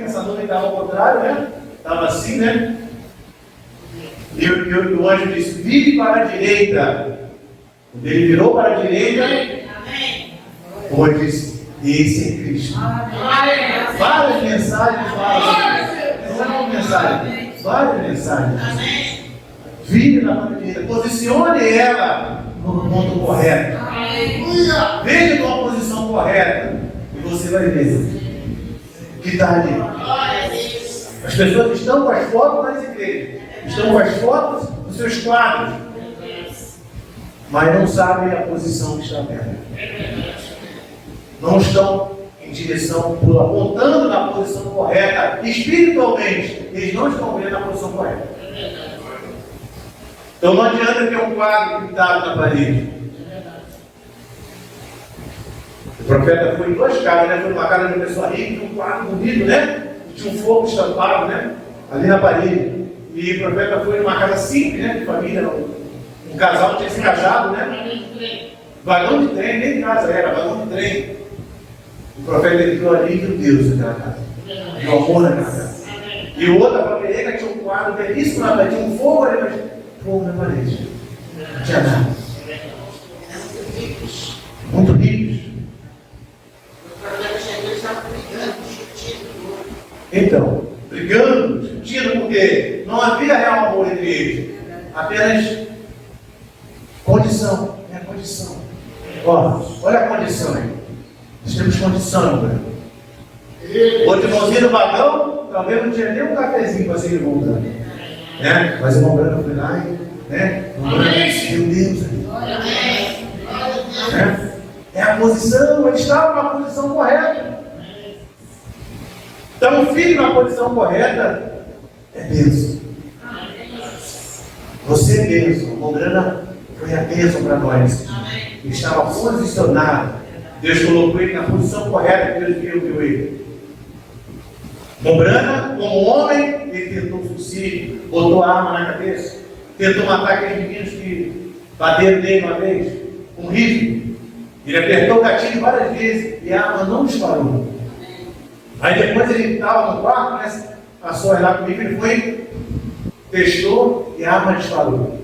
essa nuvem estava ao contrário, né? Estava assim, né? E o anjo disse, vire para a direita. Quando ele virou para a direita, o anjo disse, esse é Cristo. Várias mensagens falam. Não é uma mensagem, várias mensagens. Vire na parte direita, posicione ela no ponto correto. Veja com a posição correta e você vai ver que está ali. As pessoas estão com as fotos nas igrejas, estão com as fotos nos seus quadros, mas não sabem a posição que está vendo. Não estão em direção, apontando na posição correta, espiritualmente, eles não estão vendo a posição correta. Então não adianta ter um quadro pintado na parede. O profeta foi em 2 casas, né? Foi numa casa de uma pessoa rica, tinha um quadro bonito, né? Tinha um fogo estampado, né? Ali na parede. E o profeta foi numa casa simples, né? De família, um casal tinha se casado, né? Vagão de trem, nem casa era, vagão de trem. O profeta entrou ali e viu Deus naquela casa. Viu amor naquela casa. E o outro, a família, tinha um quadro belíssimo na parede, tinha um fogo ali, mas fogo na parede. Não tinha nada. Muito ricos. Então, brigando, discutindo, porque não havia real amor entre eles. Apenas condição. É a condição. Olha a condição aí. Nós temos condição, né? Outro irmãozinho no vagão, talvez não tinha nem um cafezinho para ser irmão Brano. Né? Mas o irmão Brano foi lá e, né? O irmão Brano viu Deus ali. Né? É a posição, ele estava na posição correta. Então, o filho na posição correta é bênção. Você é bênção. O irmão Brano foi a bênção para nós. Ele estava posicionado. Deus colocou ele na posição correta que Deus viu ele. Com Brana, como homem, ele tentou suicídio, botou a arma na cabeça, tentou matar aqueles meninos que bateram nele uma vez, com rifle. Ele apertou o gatilho várias vezes e a arma não disparou. Aí depois ele estava no quarto, né? Passou lá comigo, ele foi, testou e a arma disparou.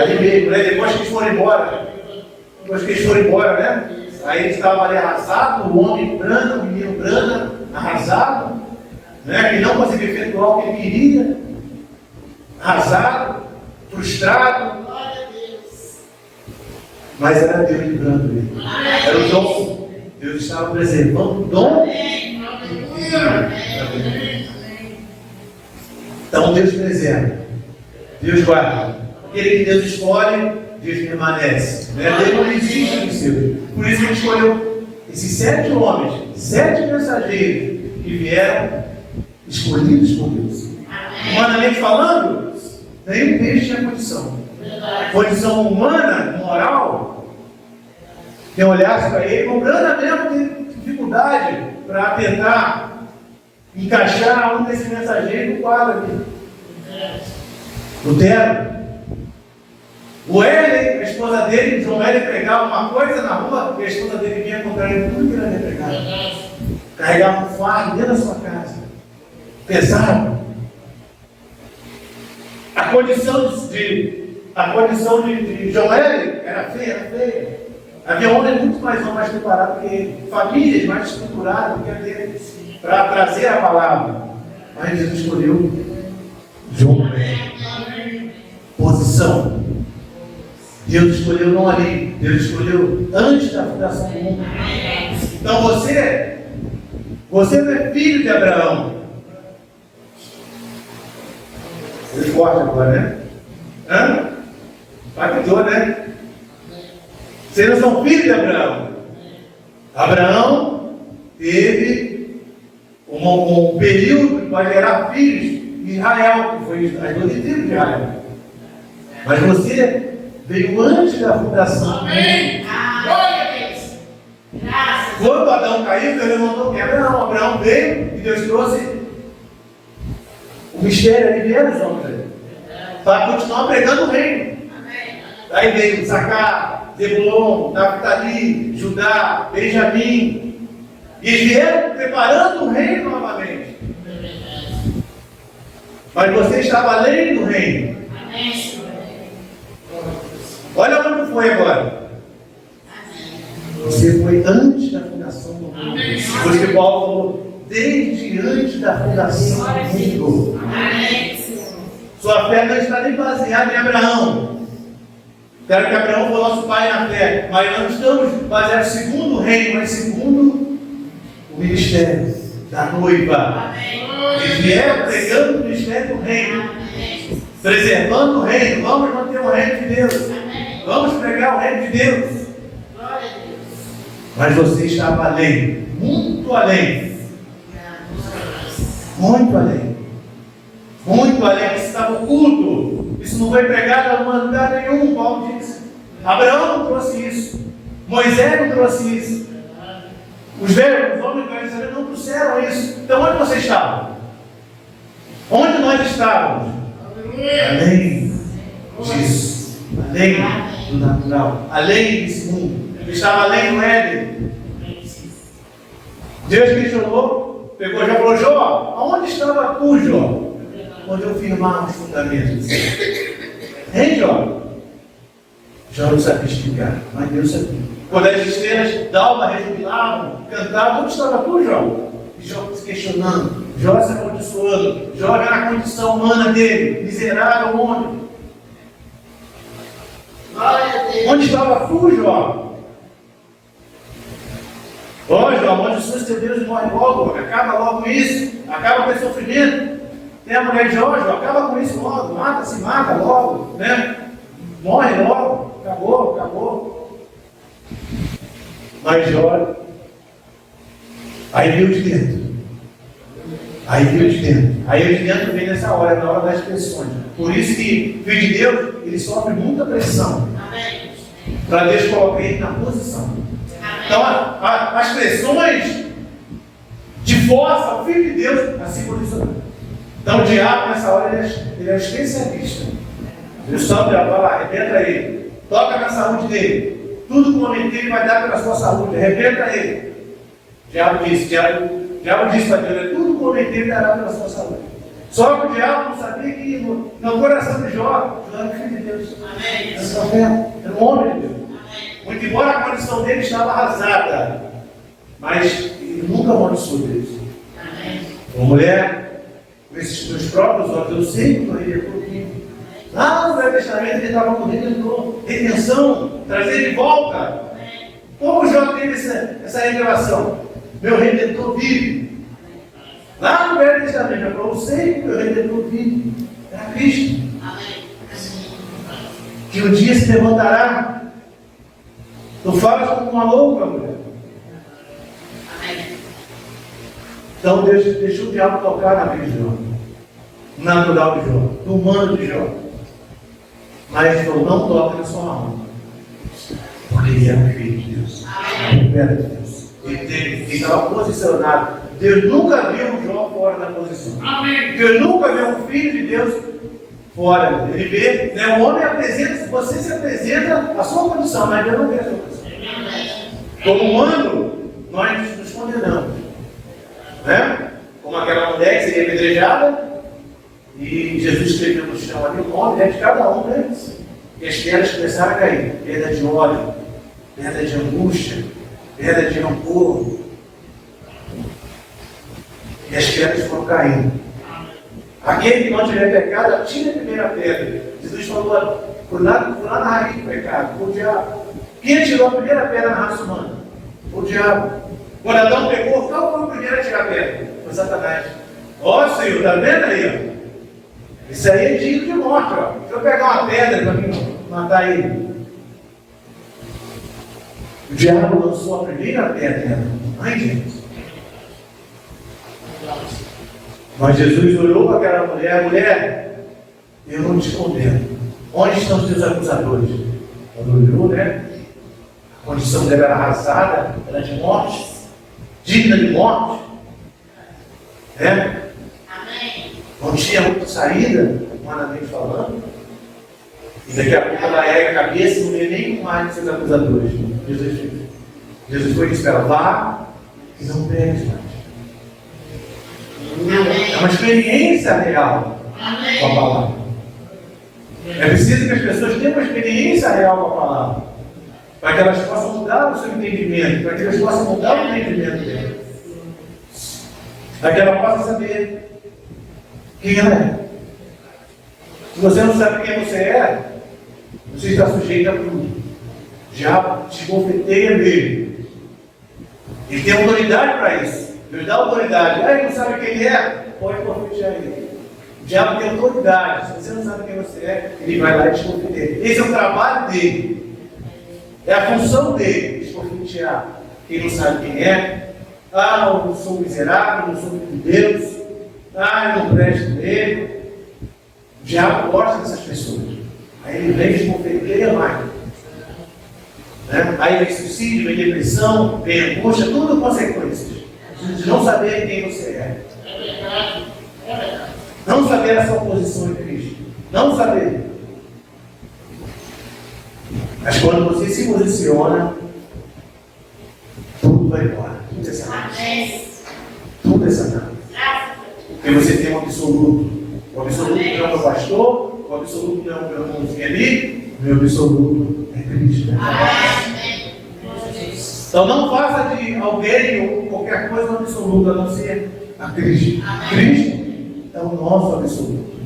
Ali mesmo, né? Depois que eles foram embora, né? Aí ele estava ali arrasado, o homem Brana, o menino Brana, arrasado, né? Que não conseguia efetuar o que ele queria, arrasado, frustrado. Mas era Deus livrando ele. Era o dom. Deus estava preservando o dom. Então Deus preserva, Deus guarda. Aquele que Deus escolhe, Deus permanece. Deus não existe no seu. Por isso que ele escolheu esses 7 homens, 7 mensageiros que vieram escolhidos por Deus. Humanamente falando, nenhum deles tinha condição. Condição humana, moral, quem olhasse para ele, o Brana mesmo tem dificuldade para tentar encaixar um desses mensageiros no quadro aqui. Lutero. O Hélio, a esposa dele, João Hélio pregava uma coisa na rua e a esposa dele vinha comprar ele tudo que ele havia pregado. Carregava um fardo dentro da sua casa. Pesado. A condição de João Hélio era feia. Havia homens muito mais preparados que ele, famílias mais estruturadas do que a dele, para trazer a palavra. Mas Deus escolheu João Hélio. Posição. Deus escolheu não ali, Deus escolheu antes da fundação do mundo. Então você não é filho de Abraão. Você forte agora, né? Impactou, né? Vocês não são filhos de Abraão. Abraão teve um período para gerar filhos em Israel, que foi as 12 tribos de Israel. Mas você veio antes da fundação.
Amém. Glória a Deus. Graças.
Quando Adão caiu, Deus levantou quem? Abraão. Abraão veio e Deus trouxe o mistério ali, vieram os homens para continuar pregando o reino.
Amém.
Aí veio Zacá, Zebulon, Naphtali, Judá, Benjamim. E eles vieram preparando o reino novamente. Mas você estava além do reino.
Amém, Senhor.
Olha onde foi agora. Você foi antes da fundação do mundo. Por isso que Paulo falou, desde antes da fundação do mundo.
Amém, Senhor.
Sua fé não está nem baseada em Abraão. Quero que Abraão foi nosso pai na fé, mas não estamos baseados segundo o reino, mas segundo o ministério da noiva. Eles vieram pregando o ministério do reino, preservando o reino. Vamos manter o reino de Deus. Vamos pregar o reino de Deus.
Glória a Deus.
Mas você estava além, muito além. Muito além. Muito além. Isso estava oculto. Isso não foi pregado a lugar nenhum, Paulo disse. Abraão não trouxe isso. Moisés não trouxe isso. Os velhos, os homens velhos não trouxeram isso. Então onde você estava? Onde nós estávamos? Além disso. Além do natural. Além desse mundo. Ele estava além do Éden. Deus questionou, pegou e já falou, Jó, aonde estava tu, Jó? Quando eu firmar os fundamentos. Hein, Jó? Jó não sabia explicar, mas Deus sabia. Quando as estrelas d'alva rejubilavam, cantavam, onde estava tu, Jó? E Jó se questionando, Jó se amaldiçoando, Jó já na condição humana dele, miserável homem. Onde estava tu, Jó? Ó, Jó, amaldiçoa teu Deus e morre logo, acaba logo com isso, acaba com esse sofrimento. Tem a mulher de Jó, acaba com isso logo, mata-se, mata logo, né? Morre logo, acabou. Mas Jó, aí veio de dentro. Aí o de dentro vem nessa hora, na hora das pressões. Por isso que o filho de Deus, ele sofre muita pressão. Para Deus colocar ele na posição. Então, as pressões Esforça o Filho de Deus a se posicionar. Então o diabo nessa hora ele é especialista. O Santo vai lá, arrebenta ele. Toca na saúde dele. Tudo que o homem tem, ele vai dar pela sua saúde. Arrebenta ele. O diabo disse para Deus, tudo que o homem tem, ele dará pela sua saúde. Só que o diabo não sabia que no coração de Jó era o Filho de Deus. Era um homem de Deus. Muito embora a condição dele estava arrasada, mas ele nunca amaldiçoou Deus. Uma mulher, com esses meus próprios olhos, eu sei que o redentor vive. Lá no Velho Testamento ele estava com o redentor, redenção, trazer de volta. Como Jó teve essa revelação? Meu redentor vive. Lá no Velho Testamento, eu sei que o meu redentor vive. Era Cristo. Que um dia se levantará. Tu falas como uma louca, mulher. Então Deus deixou o diabo tocar na vida de Jó, no natural de Jó, no humano de Jó. Mas ele falou, não toca na sua alma. Porque ele era filho de Deus. Ele era de Deus. Ele estava posicionado. Deus nunca viu o Jó fora da posição. Deus nunca viu um filho de Deus fora. Ele vê, né, o homem apresenta, você se apresenta a sua condição, mas Deus não vê a sua condição. Como humano, nós nos condenamos. Né? Como aquela mulher que seria apedrejada, e Jesus escreveu no chão ali o nome, né, de cada um deles. E as pedras começaram a cair. Pedra de óleo, pedra de angústia, pedra de rancor. E as pedras foram caindo. Aquele que não tiver pecado, tira a primeira pedra. Jesus falou, foi lá na raiz do pecado, foi o diabo. Quem tirou a primeira pedra na raça humana? Foi o diabo. Quando Adão pegou, qual foi o primeiro a tirar a pedra? Foi Satanás. Ó Senhor, está vendo aí? Ó? Isso aí é digno de morte. Ó. Deixa eu pegar uma pedra para mim matar ele. O diabo lançou a primeira pedra. Ai, gente. Mas Jesus olhou para aquela mulher, mulher, eu não te condeno. Onde estão os teus acusadores? Quando olhou, né? A condição dela era arrasada, era de morte, digna de morte. Né? Não tinha outra saída, humanamente falando. E daqui a pouco ela ergue a cabeça e não vê nem mais seus acusadores. Jesus foi e disse para ela, vá e não pegues mais. É uma experiência real com a palavra. É preciso que as pessoas tenham uma experiência real com a palavra, para que elas possam mudar o seu entendimento, para que elas possam mudar o entendimento dela, para que ela possa saber quem ela é. Se você não sabe quem você é, você está sujeito a tudo. Já te bofeteia nele. Ele tem autoridade para isso. Ele dá autoridade. Ele não sabe quem ele é? Pode bofetear ele. O diabo tem autoridade. Se você não sabe quem você é, ele vai lá e te bofeteia. Esse é o trabalho dele. É a função dele, esbofetear. Quem não sabe quem é. Ah, eu não sou miserável, não sou filho de Deus. Ah, eu não presto nele. O diabo gosta dessas pessoas. Aí ele vem esbofeteia mais. Né? Aí vem suicídio, vem depressão, vem angústia, tudo consequências de não saber quem você é. Não saber a sua posição em Cristo. Não saber. Mas quando você se posiciona, tudo vai embora. Tudo é Satanás. Tudo é Satanás. Porque você tem um absoluto. O absoluto não é o meu pastor, o absoluto não é o meu irmãozinho ali, o meu absoluto é Cristo. Então não faça de alguém ou qualquer coisa um absoluto, a não ser a Cristo. Cristo é o nosso absoluto.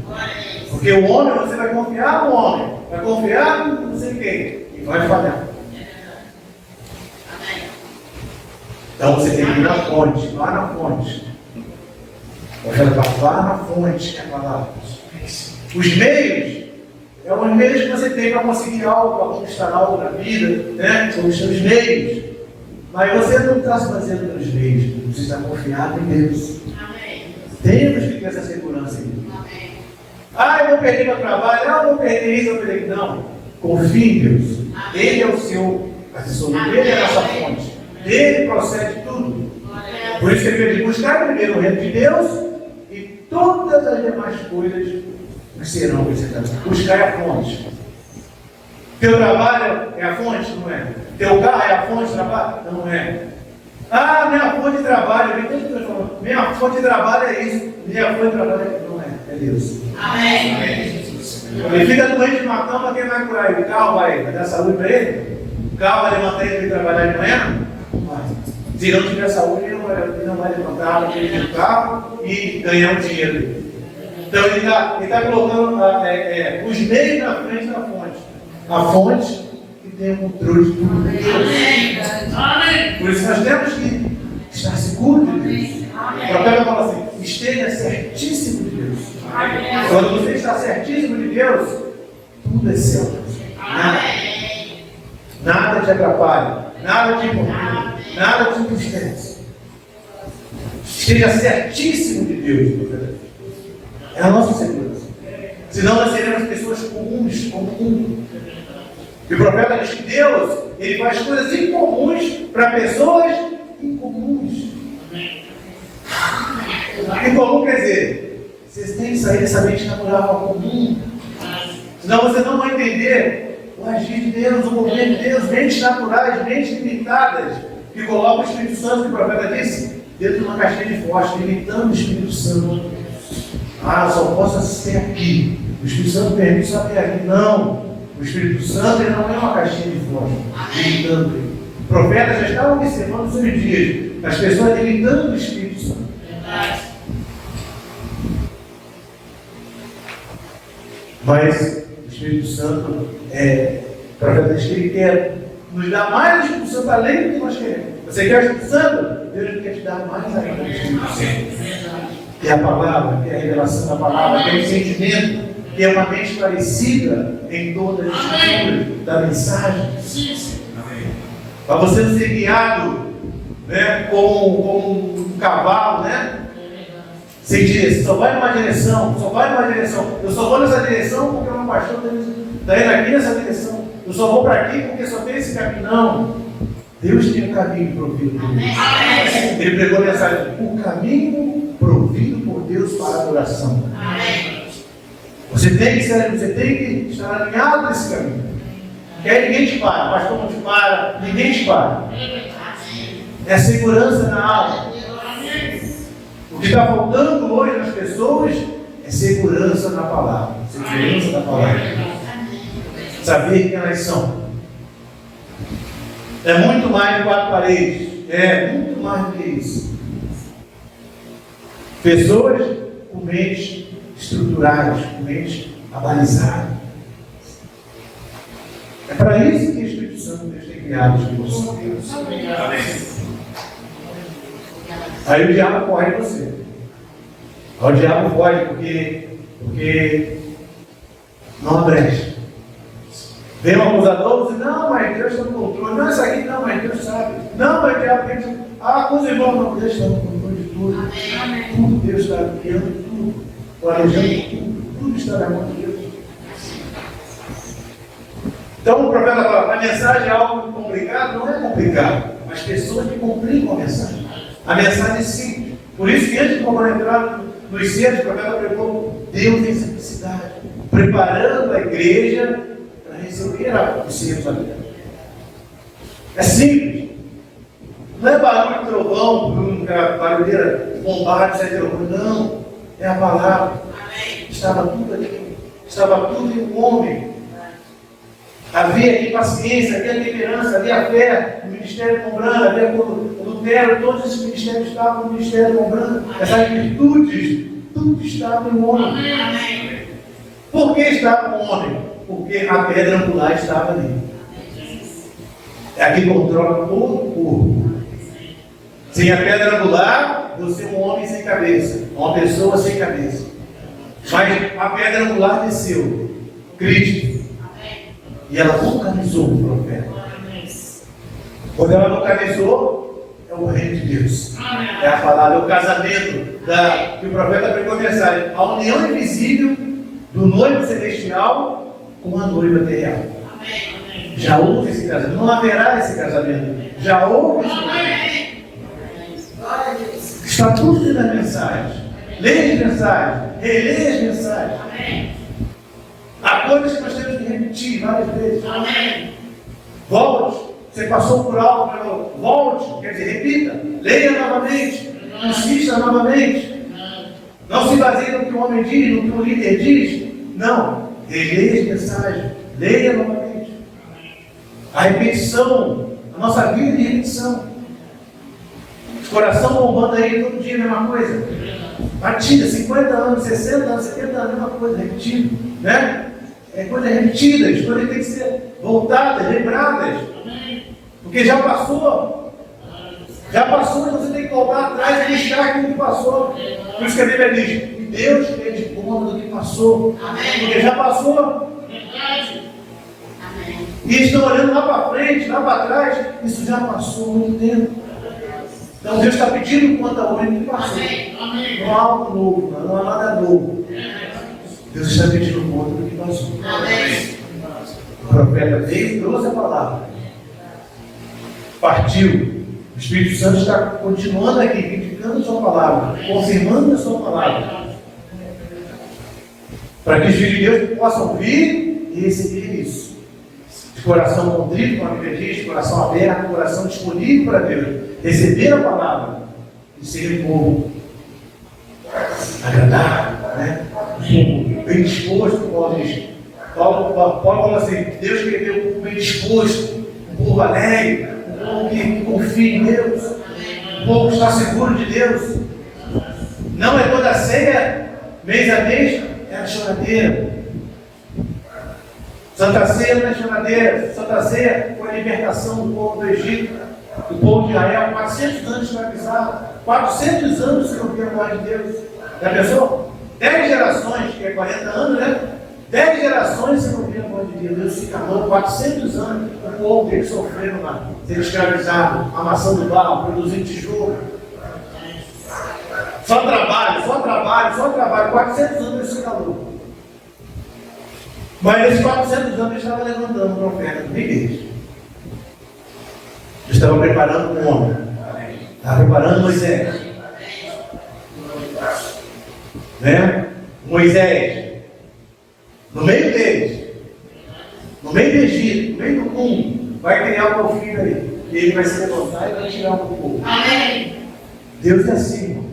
Porque o homem, você vai confiar no homem, vai confiar em não sei quem, e vai falhar. Então você tem que ir na fonte, lá na fonte. Eu quero falar na fonte, que é a palavra. Os meios, é os meios que você tem para conseguir algo, para conquistar algo na vida, né? São os seus meios. Mas você não está se fazendo pelos meios, você está confiado em Deus. Amém. Temos que ter essa segurança em Deus. Amém. Ah, eu vou perder meu trabalho, eu vou perder isso, eu vou perder. Não. Confie em Deus. Amém. Ele é o seu assessor, ele é a nossa fonte. Dele procede tudo. Por isso que ele diz: buscar primeiro o reino de Deus e todas as demais coisas serão acrescentadas. Buscar é a fonte. Teu trabalho é a fonte, não é? Teu carro é a fonte de trabalho? Não é. Ah, minha fonte de trabalho, minha fonte de trabalho é isso, minha fonte de trabalho é... Não é Deus.
Amém.
Ele fica doente numa cama, quem vai curar ele? O carro vai dar saúde para ele? O carro vai levantar ele para trabalhar de manhã? Não vai. Se ele não tiver saúde, ele não vai levantar, vai ter o carro e ganhar o dinheiro. Então ele está colocando os meios na frente da fonte. A fonte que tem o controle de tudo.
Amém.
Por isso nós temos que estar seguros de Deus. O profeta fala assim: esteja certíssimo de Deus. Quando você está certíssimo de Deus, tudo é céu. Nada te atrapalha, nada te incomoda, nada te entristece. Esteja certíssimo de Deus, profeta. É a nossa segurança. Senão nós seremos pessoas comuns, como o mundo. E o profeta diz que Deus, ele faz coisas incomuns para pessoas incomuns. Incomum quer dizer, vocês têm que sair dessa mente natural comum. Senão você não vai entender o agir de Deus, o movimento de Deus, mentes naturais, mentes limitadas, que colocam o Espírito Santo, que o profeta disse, dentro de uma caixinha de fósforo, limitando o Espírito Santo. Ah, eu só posso assistir aqui. O Espírito Santo permite só até aqui. Não. O Espírito Santo ele não é uma caixinha de fósforo, limitando ele. O profeta já estava observando os seus dias, as pessoas limitando o Espírito Santo. Mas o Espírito Santo o profeta diz que ele quer nos dar mais do Espírito Santo além do que nós queremos. Você quer o Espírito Santo? Deus quer te dar mais ainda do Espírito Santo. Que é a palavra, que é a revelação da palavra, que é o sentimento, que é uma mente parecida em todas as escrituras da mensagem. Para você não ser guiado, né, como um cavalo, né? Sem direção, só vai numa direção, só vai numa direção. Eu só vou nessa direção porque o meu pastor está indo aqui nessa direção. Eu só vou para aqui porque só tem esse caminho. Não. Deus tem um caminho provido por Deus. Ele pregou a mensagem: o caminho provido por Deus para a adoração. Você tem que estar alinhado nesse caminho. Que aí ninguém te para, o pastor não te para, ninguém te para. É segurança na alma. O que está faltando hoje nas pessoas é segurança na palavra. Segurança na palavra. Saber quem elas são. É muito mais de quatro paredes. É muito mais do que isso. Pessoas com mentes estruturadas, com mentes abalizadas. É para isso que o Espírito Santo Deus tem criado os filhos. Aí o diabo corre em você. Aí o diabo foge porque não há brecha. Vem um acusador e diz: não, mas Deus está no controle. Não, isso aqui não, mas Deus sabe. Não, mas o diabo pensa: com os irmãos não, Deus está no controle de tudo. Tudo Deus está criando tudo, planejando tudo. Tudo está na mão de Deus. Então o profeta fala: a mensagem é algo complicado? Não é complicado. As pessoas que complicam a mensagem. A mensagem é simples. Por isso que antes de entrar nos cedos, o profeta pregou Deus em simplicidade, preparando a igreja para receber os seres da terra. É simples. Não é barulho de trovão, barulheira, bombarde, sai trovão. Não. É a palavra. Estava tudo aqui. Estava tudo em um homem. Havia aqui paciência, havia temperança, havia fé, o ministério comprando, havia Lutero, todos esses ministérios estavam no ministério comprando. Essas virtudes, tudo estava em um homem. Por que estava no homem? Porque a pedra angular estava ali. É a que controla todo o corpo. Sem a pedra angular, você é um homem sem cabeça, uma pessoa sem cabeça. Mas a pedra angular desceu, Cristo. E ela localizou o profeta. Quando ela localizou, é o reino de Deus. É a palavra, é o casamento que o profeta pregou a mensagem. A união invisível do noivo celestial com a noiva terrenal. Já houve esse casamento. Não haverá esse casamento. Já houve esse casamento. Está tudo dentro das mensagens. Leia as mensagens, releia as mensagens.
Amém.
Há coisas que nós temos que repetir várias vezes.
Amém.
Volte. Você passou por algo, volte, quer dizer, repita. Leia novamente. Insista novamente. Não se baseie no que o homem diz, no que o líder diz. Não. Releia as mensagens. Leia novamente. A repetição. A nossa vida de repetição. O coração bombando aí todo dia, a mesma coisa. Batida, 50 anos, 60 anos, 70 anos, a mesma coisa, repetido. Né? É coisas repetidas, coisas que têm que ser voltadas, lembradas. Porque já passou. Já passou, então você tem que voltar atrás e buscar aquilo que passou. Por isso que a Bíblia diz: que Deus tem de conta do que passou. Porque já passou. E estão olhando lá para frente, lá para trás. Isso já passou há muito tempo. Então Deus está pedindo conta hoje do que passou. Não há algo novo, não há nada novo. Deus está pedindo conta do que passou. O profeta veio e trouxe a palavra. Partiu. O Espírito Santo está continuando aqui, criticando a sua palavra, confirmando a sua palavra. Para que os filhos de Deus possam vir e receber isso. De coração contrito, como a Bíblia diz, de coração aberto, coração disponível para Deus. Receber a palavra e ser um povo agradável, né? Bem disposto, Paulo diz. Paulo fala assim: Deus quer um povo bem disposto, um povo alegre, um povo que confia em Deus, um povo que está seguro de Deus. Não é toda ceia, mês a mês, é a choradeira. Santa Ceia não é choradeira. Santa Ceia foi a libertação do povo do Egito, do povo de Israel, 400 anos escravizado, 400 anos sem ouvir a voz de Deus. Já pensou? 10 gerações, que é 40 anos, né? 10 gerações sem ouvir a voz de Deus. Deus se calou, 400 anos, o povo que sofrendo lá, sendo escravizado, amassando barro, produzindo tijolo. Só trabalho, 400 anos Deus se calou. Mas nesses 400 anos ele estava levantando um profeta no meio deles. Ele estava preparando um homem. Estava preparando Moisés. Né? Moisés. No meio deles. No meio do Egito. No meio do mundo. Vai criar o meu filho aí. E ele vai se levantar e vai tirar o povo. Amém. Deus é assim, irmão.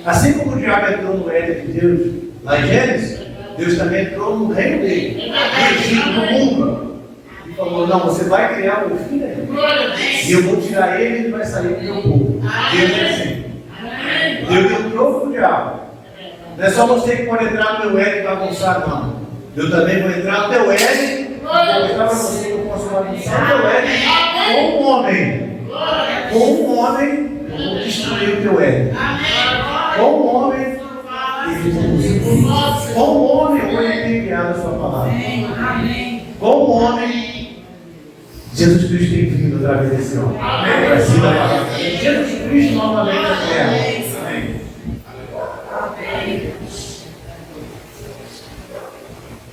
Assim como o diabo entrou no Éden de Deus, lá em Gênesis, Deus também entrou no reino dele, no Egito, no mundo. E falou: não, você vai criar o meu filho aí. E eu vou tirar ele e ele vai sair do meu povo. Deus é assim. Deus deu troco pro diabo. Não é só você que pode entrar no meu Éden e bagunçar, não. Eu também vou entrar no teu Éden e vou mostrar para você que eu posso bagunçar o teu Éden com um homem. Com um homem, eu vou destruir o teu Éden. Com um homem, com um homem, eu vou enviar a sua palavra. Com um homem, Jesus Cristo tem vindo outra vez esse homem. Para cima da palavra. Jesus Cristo novamente na terra.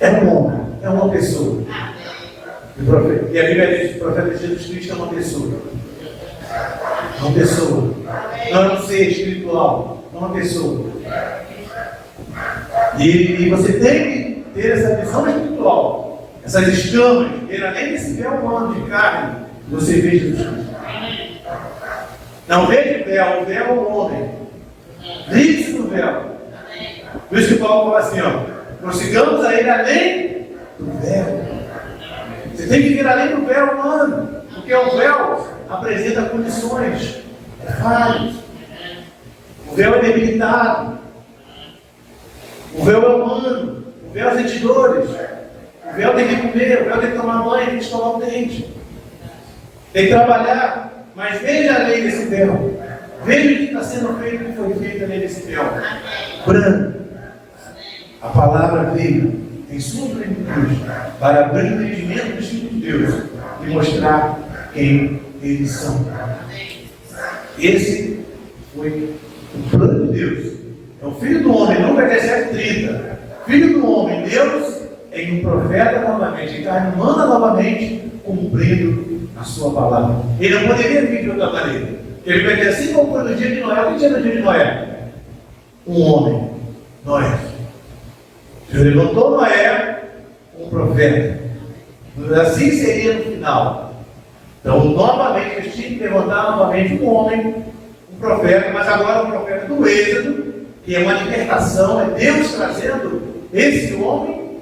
É um homem, é uma pessoa. E a Bíblia diz que o profeta Jesus Cristo é uma pessoa. É uma pessoa. Não é um ser espiritual, é uma pessoa. E você tem que ter essa visão espiritual, essas escamas, ter além desse véu humano de carne, você vê Jesus Cristo. Não veja o véu é o homem. Ligue-se no véu. Por isso que Paulo fala assim: ó, prossigamos a ele além do véu. Você tem que ir além do véu humano, porque o véu apresenta condições, falhas. O véu é debilitado. O véu é humano. O véu é sente dores. O véu tem que comer, o véu tem que tomar banho, tem que escovar o dente. Tem que trabalhar. Mas veja além desse véu. Veja o que está sendo feito, o que foi feito além desse véu. Branco. A palavra veio em sua plenitude para abrir o entendimento dos filhos de Deus e mostrar quem eles são. Esse foi o plano de Deus. É o Filho do Homem, não vai ter 730. Filho do Homem, Deus, em um profeta novamente, em carne humana novamente, cumprindo a sua palavra. Ele não poderia vir de outra maneira. Ele vai dizer assim como foi no dia de Noé. O que tinha no dia de Noé? Um homem, Noé. Deus levantou Noé, um profeta. Assim seria no final. Então, novamente, eles tinham que levantar novamente um homem, um profeta, mas agora um profeta do Êxodo, que é uma libertação, é Deus trazendo esse homem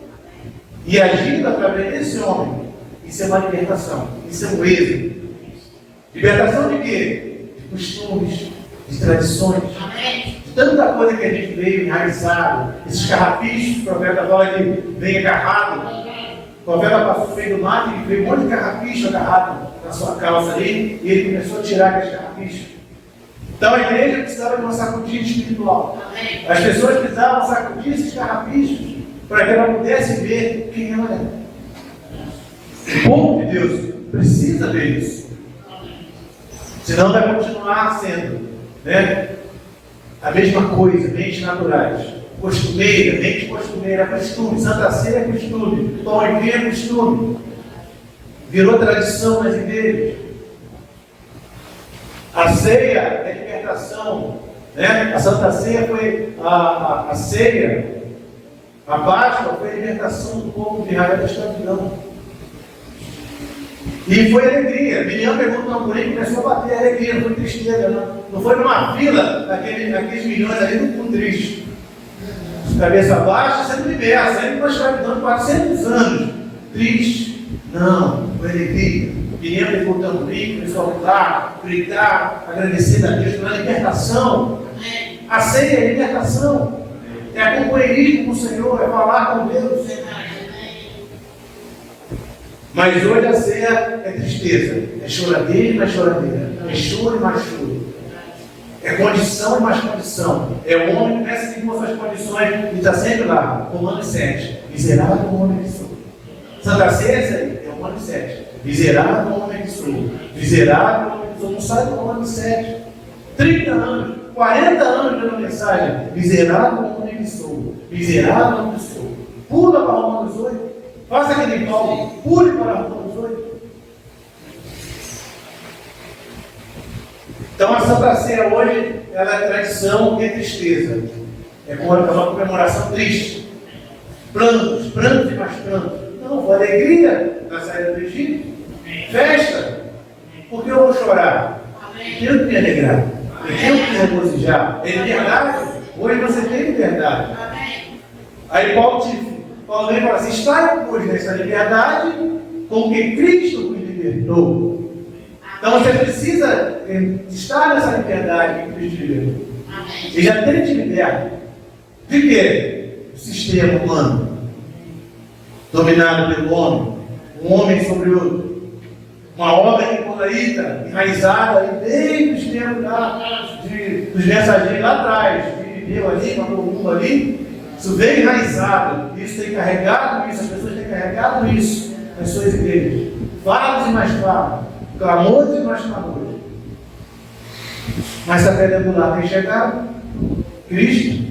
e agindo através desse homem. Isso é uma libertação, isso é um Êxodo. Libertação de quê? De costumes, de tradições, de tanta coisa que a gente veio enraizado, esses carrapichos, o profeta fala que vem agarrado. O profeta passou no meio do mato e veio um monte de carrapicho agarrado na sua calça ali, e ele começou a tirar aqueles carrapichos. Então a igreja precisava de uma sacudida espiritual. As pessoas precisavam sacudir esses carrapichos para que ela pudesse ver quem ela é. O povo de Deus precisa ver isso. Senão vai continuar sendo, né, a mesma coisa, mentes naturais. Costumeira, mente costumeira, costume. Santa Ceia é costume. Pão e vinho é costume. Virou tradição nas igrejas. A ceia é libertação, né? A Santa Ceia foi a ceia, a Páscoa foi a libertação do povo de Israel da escravidão. E foi alegria. Miriam pegou o tamborim e começou a bater alegria, não foi tristeza, não. Não foi numa fila aqueles milhões ali no fundo triste. Cabeça baixa, sendo liberta, saindo para a escravidão de 400 anos. Triste. Não, foi alegria. Miriam pegou o tamborim, começou a lutar, gritar, agradecer a Deus pela libertação. A ceia é libertação. É companheirismo com o Senhor, é falar com Deus. Mas hoje a ceia é tristeza, é choradeira e mais choradeira, é choro e mais choro, é condição e mais condição. É o homem que começa a seguir suas condições e está sempre lá, Romano 7, miserável homem que sou. Santa Ceia é o Romano 7, miserável homem que sou, miserável homem que sou, não sai do Romano 7. 30 anos, 40 anos dando mensagem, miserável homem que sou, miserável homem que sou. Pula para Romanos 8. Faça aquele Paulo, pule para Romanos 8. Então a Santa Ceia hoje, ela é tradição e tristeza. É uma comemoração triste. Prantos, prantos e mais prantos. Não, foi alegria da saída do Egito. Festa. Por que eu vou chorar? Porque eu tenho que me alegrar. Eu tenho que me regozijar. É liberdade. Hoje você tem liberdade. Aí Paulo vem e fala assim: está hoje nessa liberdade com que Cristo me libertou. Então você precisa estar nessa liberdade que Cristo libertou. E já tem te liberto. De quê? O sistema humano, dominado pelo homem, um homem sobre outro. Uma obra nicolaíta, enraizada desde os tempos dos mensageiros lá atrás, que viveu ali, mandou o mundo ali. Isso vem enraizado, isso tem carregado isso, as pessoas têm carregado isso nas suas igrejas. Falas e mais falas, clamores e mais clamores. Mas se a pedra angular tem chegado, Cristo,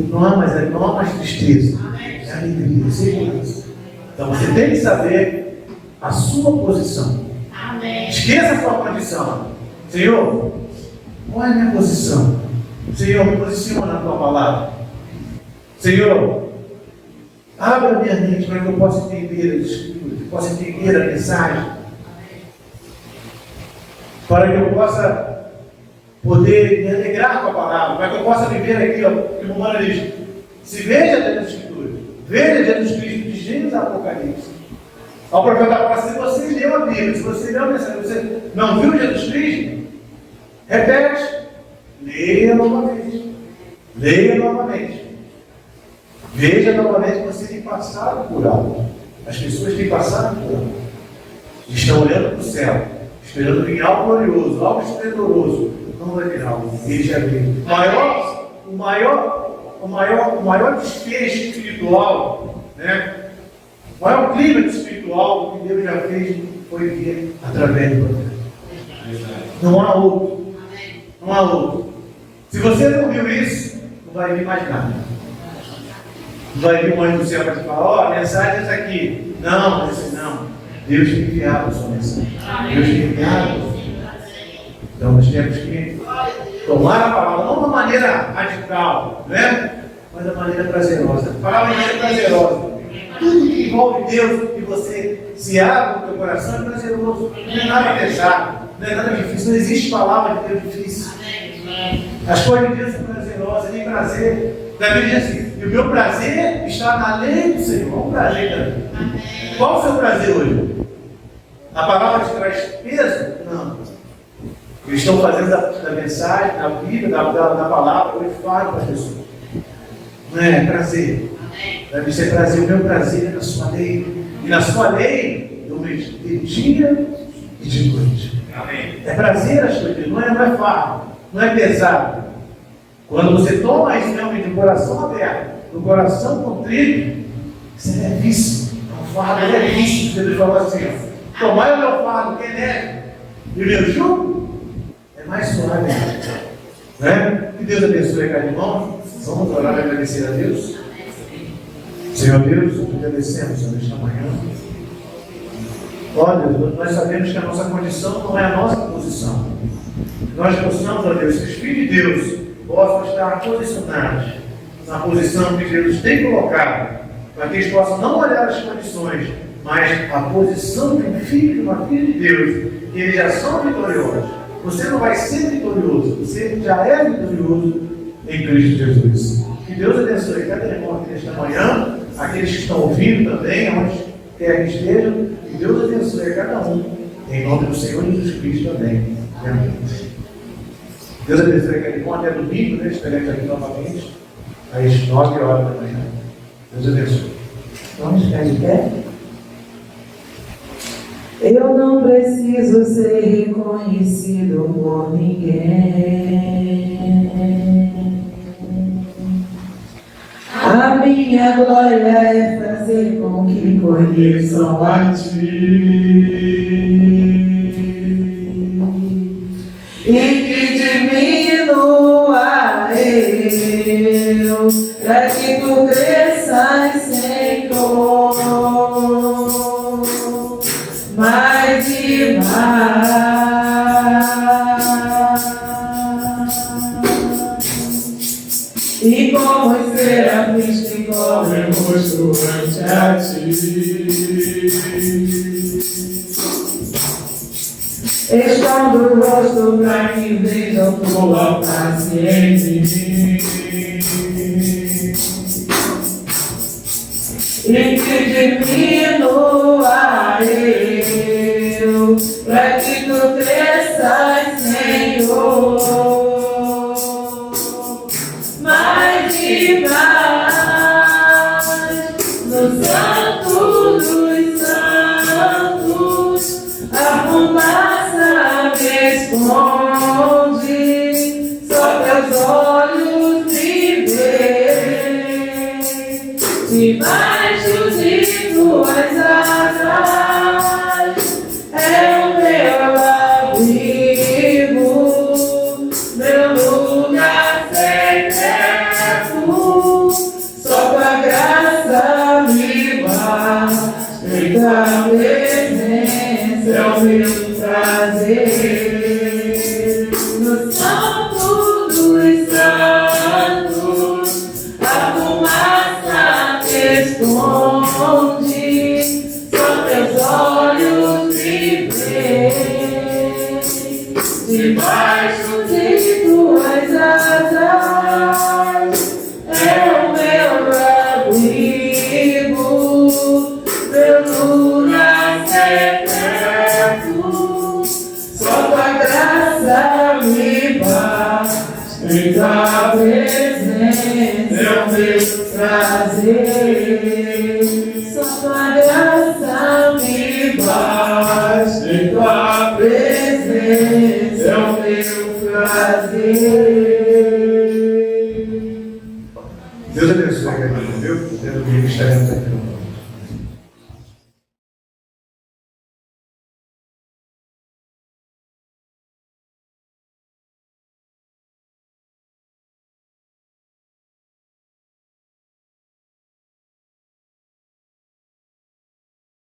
não há mais tristeza, é alegria, segurança. Então você tem que saber a sua posição. Esqueça a sua condição. Senhor, qual é a minha posição? Senhor, me posiciona na tua palavra. Senhor, abra minha mente para que eu possa entender as escrituras, que eu possa entender a mensagem, para que eu possa poder me alegrar com a palavra, para que eu possa viver aquilo que o Romano diz: se veja dentro das escrituras, veja Jesus Cristo de Gênesis a Apocalipse. Ao profeta fala: se você leu a Bíblia, se você leu a mensagem, você não viu Jesus Cristo, repete. Leia novamente. Leia novamente. Veja novamente que você tem passado por algo. As pessoas têm passado por algo. Estão olhando para o céu, esperando vir algo glorioso, algo esplendoroso. Não vai vir algo. Ele já veio. O maior desfecho espiritual, né? O maior clima espiritual que Deus já fez foi vir através do profeta. Não há outro. Não há outro. Se você não viu isso, não vai vir mais nada. Não vai vir um anjo do céu para te falar: ó, a mensagem é essa aqui. Não, esse não. Deus tem enviado a sua mensagem. Deus tem enviado. Então nós temos que tomar a palavra, não de uma maneira radical, né? Mas da maneira prazerosa. A palavra é prazerosa. Tudo que envolve Deus e você se abre no teu coração é prazeroso. Não é nada pesado, não é nada difícil. Não existe palavra de Deus difícil. As coisas de Deus são prazerosas, tem prazer. Davi diz assim: e o meu prazer está na lei do Senhor. Qual o prazer, Davi? Qual o seu prazer hoje? A palavra te traz peso? Não. Eles estão fazendo da mensagem, da Bíblia, da palavra, hoje falo para as pessoas. Não é prazer. Deve ser prazer, o meu prazer é na sua lei. E na sua lei eu medito de dia e de noite. Amém. É prazer as coisas, não é fardo, não é pesado. Quando você toma isso realmente no coração aberto, no coração contrito, isso é levíssimo. É um fardo levíssimo. Jesus falou assim: tomai o meu fardo, que é leve, e o meu jugo é mais suave. Né? Que Deus abençoe cada irmão. Vamos orar e agradecer a Deus. Senhor Deus, nós te agradecemos nesta manhã. Ó Deus, nós sabemos que a nossa condição não é a nossa posição. Nós possamos, ó Deus, que os filhos de Deus possam estar posicionados na posição que Deus tem colocado, para que eles possam não olhar as condições, mas a posição de um filho, de uma filha de Deus, que eles já são vitoriosos. Você não vai ser vitorioso, você já é vitorioso em Cristo Jesus. Que Deus abençoe cada irmão aqui nesta manhã, aqueles que estão ouvindo também, onde quer que estejam, que Deus abençoe cada um, em nome do Senhor Jesus Cristo também. Amém. Deus abençoe cada irmão até domingo, né? Estaremos aqui novamente, às 9 horas da manhã. Deus abençoe.
Vamos ficar de pé? Eu não preciso ser reconhecido por ninguém. A minha glória é fazer com que conheçam a Ti e que diminua eu, para que Tu cresças, Senhor, mais e mais. E como os serafins que corremos durante a Ti, escondo o rosto para que vejam Tua paciência em mim, e que diminua eu, para que Tu cresças, Senhor, mais e mais. No Santo dos Santos, a fumaça me esconde, só Teus olhos me veem, debaixo de Tuas asas é o meu abrigo, meu lugar secreto, só Tua graça me basta, e Tua presença é o meu prazer. No Santo dos Santos, a fumaça me esconde, só Teus olhos me veem, debaixo de Tuas asas é o meu abrigo, meu lugar secreto, só Tua graça me basta, e Tua presença é o meu prazer. Só Tua graça me basta, e Tua presença é o meu prazer.
Deus abençoe cada irmão, viu? Até domingo estaremos aqui.